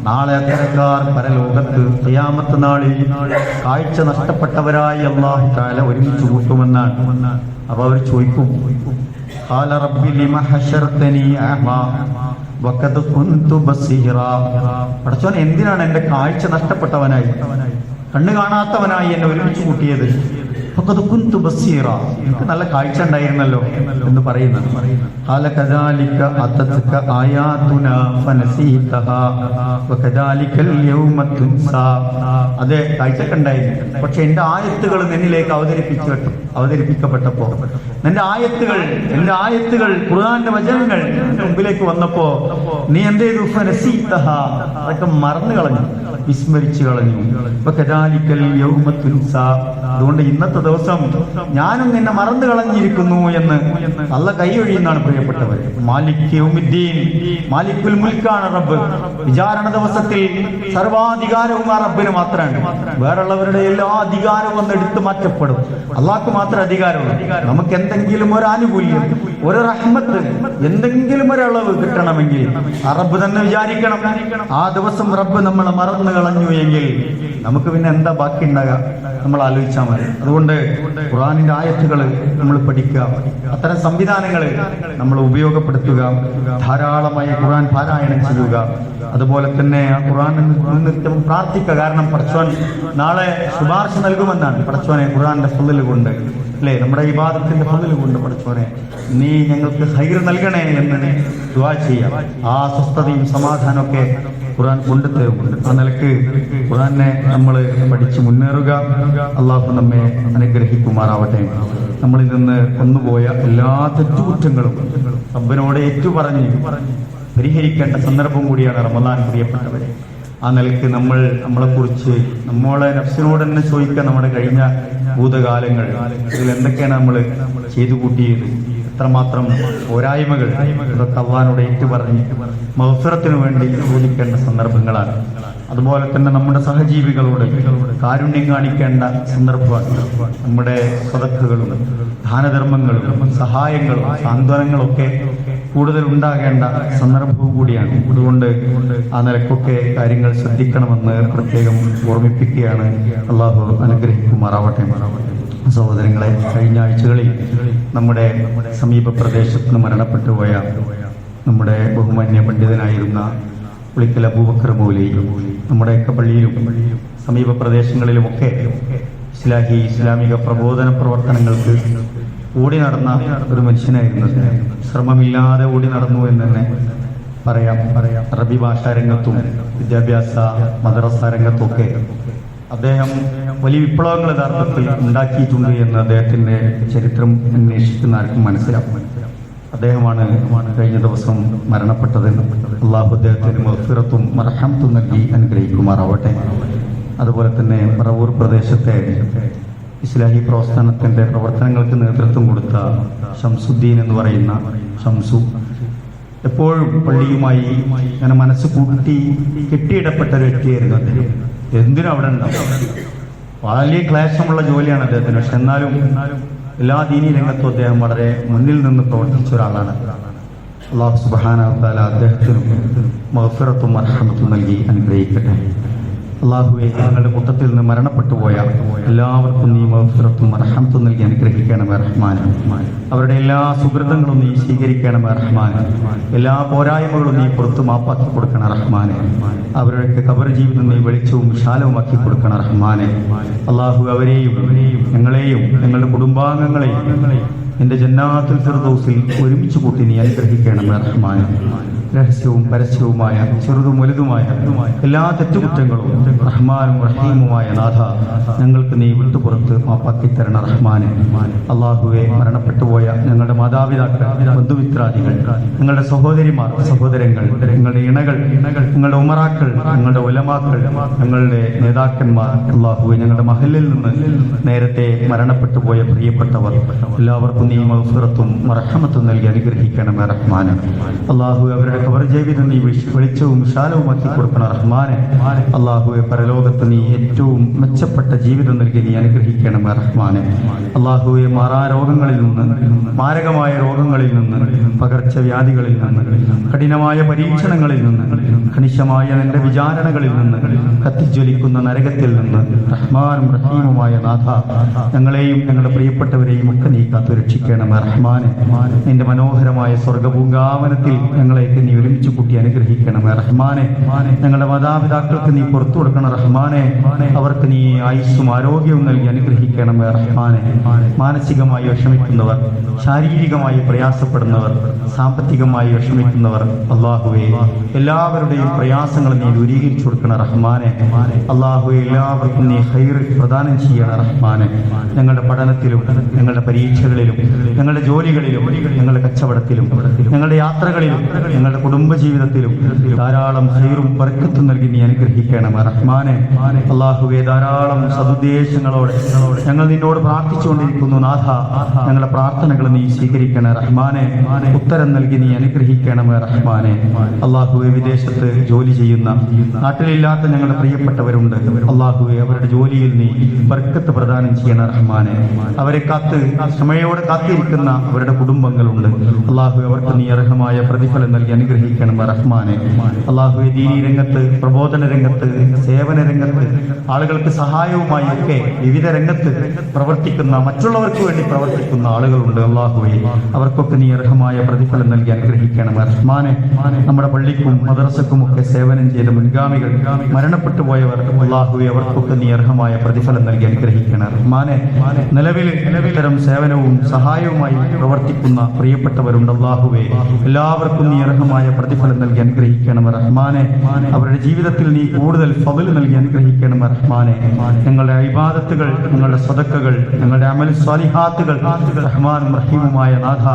നാളെ അത്തരക്കാർ പരലോകത്ത് ഖിയാമത്ത് നാളിൽ കാഴ്ച നഷ്ടപ്പെട്ടവരായി അല്ലാഹു തആല ഒരുമിച്ച് കൂട്ടുമെന്നാണ്. അപ്പൊ അവർ ചോദിക്കും, ഖാല റബ്ബി ലിമ ഹശർതനി അഅമാ വഖദ് കുൻതു ബസീറാ, പടച്ചോൻ എന്തിനാണ് എന്റെ കാഴ്ച നഷ്ടപ്പെട്ടവനായി, കണ്ണ് കാണാത്തവനായി എന്നെ ഒരുമിച്ച് കൂട്ടിയത്? എനിക്ക് നല്ല കാഴ്ച ഉണ്ടായിരുന്നല്ലോ എന്ന് പറയുന്നത്. അതെ, കാഴ്ചക്കുണ്ടായിരുന്നു, പക്ഷെ എന്റെ ആയത്തുകൾ നിന്നിലേക്ക് അവതരിപ്പിക്കപ്പെട്ടപ്പോ, എന്റെ ആയത്തുകൾ ഖുർആന്റെ വചനങ്ങൾ മുമ്പിലേക്ക് വന്നപ്പോ നീ എന്ത് ചെയ്തു? ഫനസീതഹ, അതൊക്കെ മറന്നു കളഞ്ഞു, വിസ്മരിച്ചു കളഞ്ഞു. അതുകൊണ്ട് ഇന്നത്തെ ദിവസം ഞാനും നിന്നെ മറന്നു കളഞ്ഞിരിക്കുന്നു എന്ന് അല്ല കൈയൊഴിയുന്നതാണ് പ്രിയപ്പെട്ടവർ. മാലിക്കുൽ മുൽക്കാണ് റബ്ബ്. വിചാരണ ദിവസത്തിൽ സർവാധികാരവും ആ റബ്ബിന് മാത്രമാണ്. വേറുള്ളവരുടെ എല്ലാ അധികാരവും ഒന്ന് എടുത്തു മാറ്റപ്പെടും. അള്ളാഹ്ക്ക് മാത്രം അധികാരമുള്ളൂ. നമുക്ക് എന്തെങ്കിലും ഒരു ആനുകൂല്യം, ഒരു റഹ്മത്ത്, എന്തെങ്കിലും ഒരളവ് കിട്ടണമെങ്കിൽ ആ റബ്ബ് തന്നെ വിചാരിക്കണം. ആ ദിവസം റബ്ബ് നമ്മളെ മറന്നു കളഞ്ഞു എങ്കിൽ നമുക്ക് പിന്നെ എന്താ ബാക്കി ഉണ്ടാകുക? നമ്മൾ ആലോചിച്ചാൽ മതി. അതുകൊണ്ട് ഖുർആനിന്റെ ആയത്തുകൾ നമ്മൾ പഠിക്കുക, അത്തരം സംവിധാനങ്ങൾ നമ്മൾ ഉപയോഗപ്പെടുത്തുക, ധാരാളമായി ഖുർആൻ പാരായണം ചെയ്യുക. അതുപോലെ തന്നെ ആ ഖുർആൻ നിത്യം പ്രാർത്ഥിക്കുക. കാരണം പടച്ചോൻ നാളെ ശുപാർശ നൽകുമെന്നാണ്. പടച്ചോനെ ഖുർആന്റെ ഫളിൽ കൊണ്ട്, അല്ലേ, നമ്മുടെ ഇബാദത്തിന്റെ ഫളിൽ കൊണ്ട് പടച്ചോനെ നീ ഞങ്ങൾക്ക് ഖൈർ നൽകണേ എന്ന് ദുആ ചെയ്യാം. ആ സ്വസ്ഥതയും സമാധാനമൊക്കെ ഖുർആൻ കൊണ്ടുതരും. ആ നിലക്ക് ഖുർആനെ നമ്മൾ പഠിച്ച് മുന്നേറുക. അള്ളാഹു നമ്മെ അനുഗ്രഹിക്കുമാറാവട്ടെ. നമ്മളിൽ നിന്ന് വന്നുപോയ എല്ലാ തെറ്റുകുറ്റങ്ങളും റബ്ബിനോട് ഏറ്റുപറഞ്ഞ് പരിഹരിക്കേണ്ട സന്ദർഭം കൂടിയാണ് റമദാൻ, പ്രിയപ്പെട്ടവരെ. ആ നിലയ്ക്ക് നമ്മളെക്കുറിച്ച് നമ്മളെ നഫ്സിനോട് തന്നെ ചോദിക്കുക, നമ്മുടെ കഴിഞ്ഞ ഭൂതകാലങ്ങൾ, ഇതിൽ എന്തൊക്കെയാണ് നമ്മൾ ചെയ്തു കൂട്ടിയത്, എത്രമാത്രം പോരായ്മകൾ, ഇതൊക്കെ അള്ളാഹിനോട് ഏറ്റുപറഞ്ഞ് മഗ്ഫിറത്തിനു വേണ്ടി ചോദിക്കേണ്ട സന്ദർഭങ്ങളാണ്. അതുപോലെ തന്നെ നമ്മുടെ സഹജീവികളോട് കാരുണ്യം കാണിക്കേണ്ട സന്ദർഭമാണ്. നമ്മുടെ സദഖകളും ദാനധർമ്മങ്ങളും സഹായങ്ങളും സാന്ത്വനങ്ങളും ഒക്കെ കൂടുതൽ ഉണ്ടാകേണ്ട സന്ദർഭവും കൂടിയാണ്. അതുകൊണ്ട് ആ നിലക്കൊക്കെ കാര്യങ്ങൾ ശ്രദ്ധിക്കണമെന്ന് പ്രത്യേകം ഓർമ്മിപ്പിക്കുകയാണ്. അള്ളാഹു അനുഗ്രഹിക്കുമാറാവട്ടെ. സഹോദരങ്ങളെ, കഴിഞ്ഞ ആഴ്ചകളിൽ നമ്മുടെ സമീപ പ്രദേശത്ത് മരണപ്പെട്ടു പോയ നമ്മുടെ ബഹുമാന്യ പണ്ഡിതനായിരുന്ന പുളിക്കൽ അബൂബക്കർ മൗലവി നമ്മുടെയൊക്കെ പള്ളിയിലും സമീപ പ്രദേശങ്ങളിലുമൊക്കെ ഇസ്ലാമിക പ്രബോധന പ്രവർത്തനങ്ങൾക്ക് ഓടി നടന്ന ഒരു മനുഷ്യനായിരുന്നു. ശ്രമമില്ലാതെ ഓടി നടന്നു എന്ന് തന്നെ പറയാം. അറബി ഭാഷാ രംഗത്തും വിദ്യാഭ്യാസ മദ്രസ രംഗത്തുമൊക്കെ അദ്ദേഹം വലിയ വിപ്ലവങ്ങൾ യഥാർത്ഥത്തിൽ ഉണ്ടാക്കിയിട്ടുണ്ട് എന്ന് അദ്ദേഹത്തിന്റെ ചരിത്രം അന്വേഷിക്കുന്ന ആർക്കും മനസ്സിലാക്കും. അദ്ദേഹമാണ് കഴിഞ്ഞ ദിവസം മരണപ്പെട്ടത്. അള്ളാഹു അദ്ദേഹത്തിന് മഗ്ഫിറത്തും മർഹമത്തും നൽകി അനുഗ്രഹിക്കുമാറാവട്ടെ. അതുപോലെ തന്നെ പറവൂർ പ്രദേശത്തെ ഇസ്ലാഹി പ്രസ്ഥാനത്തിന്റെ പ്രവർത്തനങ്ങൾക്ക് നേതൃത്വം കൊടുത്ത ഷംസുദ്ദീൻ എന്ന് പറയുന്ന ഷംസു എപ്പോഴും പള്ളിയുമായി അങ്ങനെ മനസ്സ് കൂട്ടി കെട്ടിയിടപ്പെട്ട ഒരു വ്യക്തിയായിരുന്നു അദ്ദേഹം. എന്തിനും അവിടെ ഉണ്ടാവും. വളരെ ക്ലേശമുള്ള ജോലിയാണ് അദ്ദേഹത്തിന്. പക്ഷെ എന്നാലും എല്ലാ ദീനി രംഗത്തും അദ്ദേഹം വളരെ മുന്നിൽ നിന്ന് പ്രവർത്തിച്ച ഒരാളാണ്. അല്ലാഹു സുബ്ഹാനഹു വ തആല അദ്ദേഹത്തിനും മഗ്ഫിറത്തും മർഹമത്തും നൽകി അനുഗ്രഹിക്കട്ടെ. അല്ലാഹുവേ, ഞങ്ങളുടെ കൂട്ടത്തിൽ നിന്ന് മരണപ്പെട്ടു പോയ എല്ലാവർക്കും നീ മഗ്ഫിറത്തും മർഹമത്തും നൽകി അനുഗ്രഹിക്കണമേ റഹ്മാൻ. അവരുടെ എല്ലാ സുഹൃതങ്ങളും നീ സ്വീകരിക്കണമേ റഹ്മാൻ. എല്ലാ പോരായ്മകളും നീ പുറത്തു മാപ്പാക്കി കൊടുക്കണം റഹ്മാനെ. അവരുടെ ഖബർ ജീവിതം നീ വെളിച്ചവും വിശാലവുമാക്കി കൊടുക്കണം റഹ്മാനെ. അല്ലാഹു അവരെയും ഞങ്ങളെയും ഞങ്ങളുടെ കുടുംബാംഗങ്ങളെയും നിന്റെ ജന്നാത്തുൽ ഫിർദൗസിൽ ഒരുമിച്ച് കൂട്ടി നീ അനുഗ്രഹിക്കണമേ റഹ്മാൻ. രഹസ്യവും പരസ്യവുമായ ചെറുതും വലുതുമായ എല്ലാ തെറ്റുകുറ്റങ്ങളും റഹ്മാനും റഹീമുമായ നാഥ ഞങ്ങൾക്ക് നീ വിട്ടുപുറത്ത് മാപ്പാക്കി തരണ റഹ്മാനെ. അള്ളാഹുവെ, മരണപ്പെട്ടുപോയ ഞങ്ങളുടെ മാതാപിതാക്കൾ, ബന്ധുമിത്രാദികൾ, ഞങ്ങളുടെ സഹോദരിമാർ, സഹോദരങ്ങൾ, ഞങ്ങളുടെ ഇണകൾ, ഞങ്ങളുടെ ഉമറാക്കൾ, ഞങ്ങളുടെ ഉലമാക്കൾ, ഞങ്ങളുടെ നേതാക്കന്മാർ, അള്ളാഹുവെ, ഞങ്ങളുടെ മഹലിൽ നിന്ന് നേരത്തെ മരണപ്പെട്ടുപോയ പ്രിയപ്പെട്ടവർ എല്ലാവർക്കും നീ മഗ്ഫിറത്തും മർഹമത്തും നൽകി അനുഗ്രഹിക്കണമേ റഹ്മാനെ. അള്ളാഹുവെ, അവരുടെ ഖബർ ജീവിതം നീ വെളിച്ചവും വിശാലവുമാക്കി കൊടുക്കണം റഹ്മാനെ. അള്ളാഹുവെ, പരലോകത്ത് നീ ഏറ്റവും മെച്ചപ്പെട്ട ജീവിതം നൽകി നീ അനുഗ്രഹിക്കണമേ റഹ്മാനെ. അള്ളാഹുവെ, മാറാരോഗങ്ങളിൽ നിന്ന്, മാരകമായ രോഗങ്ങളിൽ നിന്ന്, പകർച്ചവ്യാധികളിൽ നിന്ന്, കഠിനമായ പരീക്ഷണങ്ങളിൽ നിന്ന്, കണിശമായ നിന്റെ വിചാരണകളിൽ നിന്ന്, കത്തിജ്വലിക്കുന്ന നരകത്തിൽ നിന്ന് റഹ്മാനും റഹീമുമായ നാഥ ഞങ്ങളെയും ഞങ്ങളുടെ പ്രിയപ്പെട്ടവരെയും ഒക്കെ നീ കാത്തു രക്ഷിക്കണമേ റഹ്മാനെ. നിന്റെ മനോഹരമായ സ്വർഗപൂങ്കാവനത്തിൽ ഞങ്ങളെയൊക്കെ നീ ഒരുമിച്ച് കൂട്ടി അനുഗ്രഹിക്കണമേ റഹ്മാനെ. ഞങ്ങളുടെ മാതാപിതാക്കൾക്ക് നീ പുറത്തു കൊടുക്കണം റഹ്മാനെ. അവർക്ക് നീ ആയുസ്സും ആരോഗ്യവും നൽകി അനുഗ്രഹിക്കണമേ റഹ്മാനെ. മാനസികമായി വിഷമിക്കുന്നവർ, ശാരീരികമായി പ്രയാസപ്പെടുന്നവർ, സാമ്പത്തികമായി വിഷമിക്കുന്നവർ, അള്ളാഹുവെ, എല്ലാവരുടെയും പ്രയാസങ്ങൾ നീ ദൂരീകരിച്ചു കൊടുക്കണം റഹ്മാനെ. അള്ളാഹുവെ, എല്ലാവർക്കും നീ ഖൈർ പ്രദാനം ചെയ്യണം റഹ്മാനെ. ഞങ്ങളുടെ പഠനത്തിലും, ഞങ്ങളുടെ പരീക്ഷകളിലും, ഞങ്ങളുടെ ജോലികളിലും, ഞങ്ങളുടെ കച്ചവടത്തിലും, ഞങ്ങളുടെ യാത്രകളിലും, ഞങ്ങളുടെ കുടുംബജീവിതത്തിലും ധാരാളം ഖൈറും ബർക്കത്തും നൽകി നീ അനുഗ്രഹിക്കണം റഹ്മാനെ. അള്ളാഹുവെ, ധാരാളം സദുദ്ദേശങ്ങളോടെ ഞങ്ങൾ നിന്നോട് പ്രാർത്ഥിച്ചുകൊണ്ടിരിക്കുന്നു നാഥ. ഞങ്ങളുടെ പ്രാർത്ഥനകൾ നീ സ്വീകരിക്കണേ റഹ്മാനെ. ഉത്തരം നൽകി നീ അനുഗ്രഹിക്കണമേ റഹ്മാനെ. അള്ളാഹുവെ, വിദേശത്ത് ജോലി ചെയ്യുന്ന, നാട്ടിലില്ലാത്ത ഞങ്ങളുടെ പ്രിയപ്പെട്ടവരുണ്ട്. അള്ളാഹുവെ, അവരുടെ ജോലിയിൽ നീ ബർക്കത്ത് പ്രദാനം ചെയ്യണ റഹ്മാനെ. അവരെ കാത്ത് ക്ഷമയോടെ കാത്തിരിക്കുന്ന അവരുടെ കുടുംബങ്ങളുണ്ട്. അള്ളാഹുവെ, അവർക്ക് നീ അർഹമായ പ്രതിഫലം നൽകി അനുഗ്രഹിക്കണം റഹ്മാനെ. അള്ളാഹുവെ, ദീനീ രംഗത്ത്, പ്രബോധന രംഗത്ത്, സേവന രംഗത്ത്, ആളുകൾക്ക് സഹായവുമായി ഒക്കെ വിവിധ രംഗത്ത് പ്രവർത്തിക്കുന്ന, മറ്റുള്ളവർക്ക് വേണ്ടി പ്രവർത്തിക്കുന്ന ആളുകളുണ്ട്. അള്ളാഹുവെ, അവർക്കൊക്കെ നീ അർഹമായ പ്രതിഫലം നൽകി അനുഗ്രഹിക്കണം റഹ്മാനെ. നമ്മുടെ പള്ളിക്കും മദ്രസക്കും ഒക്കെ സേവനം ചെയ്ത മുൻഗാമികൾ, മരണപ്പെട്ടു പോയവർ, അള്ളാഹുവെ, അവർക്കൊക്കെ നീ അർഹമായ പ്രതിഫലം നൽകി അനുഗ്രഹിക്കണം റഹ്മാനെ. നിലവിൽ ഇത്തരം സേവനവും സഹായവുമായി പ്രവർത്തിക്കുന്ന പ്രിയപ്പെട്ടവരുണ്ട്. അള്ളാഹുവെ, എല്ലാവർക്കും നീ അർഹമായ പ്രതിഫലം നൽകി അനുഗ്രഹിക്കണം റഹ്മാനെ. അവരുടെ ജീവിതത്തിൽ നീ കൂടുതൽ ഫضل നൽകി അനുഗ്രഹിക്കണം റഹ്മാനെ. ഞങ്ങളുടെ ഇബാദത്തുകൾ, ഞങ്ങളുടെ സദഖകൾ, ഞങ്ങളുടെ അമൽ സ്വാലിഹാത്തുകൾ റഹ്മാനും റഹീമുമായ നാഥ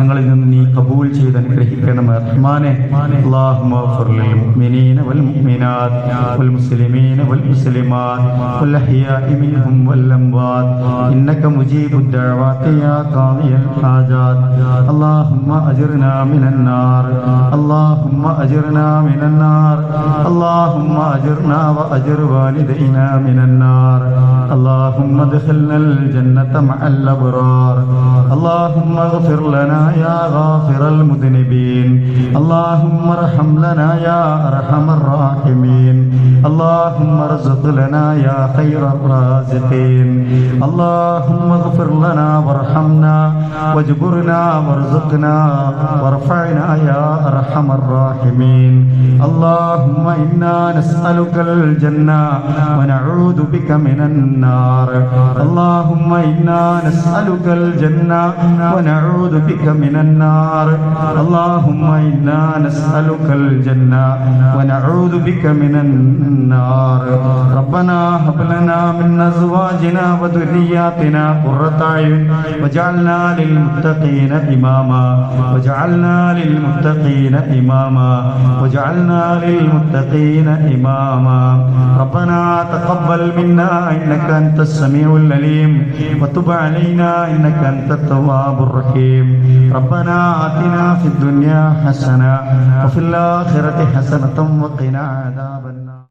ഞങ്ങളിൽ നിന്ന് നീ കബൂൽ ചെയ്ത് അനുഗ്രഹിക്കണം റഹ്മാനെ. اللهم اغفر للمؤمنين والمؤمنات والمسلمين والمسلمات والأحياء منهم والأموات إنك مجيب الدعوات يا قاضي الحاجات. اللهم أجرنا من النار، اللهم أجرنا من النار، اللهم أجرنا وأجر والدينا من النار. اللهم ادخلنا الجنة مع الأبرار. اللهم اغفر لنا يا غافر المذنبين. اللهم ارحم لنا يا أرحم الراحمين. اللهم ارزق لنا يا خير الرازقين. اللهم اغفر لنا وارحمنا واجبرنا وارزقنا وارفعنا يا أرحم الراحمين. اللهم إنا نسألك الجنة ونعوذ بك من النار. اللهم إنا نسألك الجنة ونعوذ بك من النار. اللهم إنا نسألك الجنة ونعوذ بك من النار. ربنا هب لنا من أزواجنا وذرياتنا قرة أعين واجعلنا للمتقين إماما، واجعلنا للمتقين إماما، واجعلنا للمتقين إماما. ربنا تقبل منا إنك أنت السميع العليم وتب علينا إنك أنت التواب الرحيم. ربنا آتنا في الدنيا حسنة وفي الآخرة حسنة وقنا عذاب النار.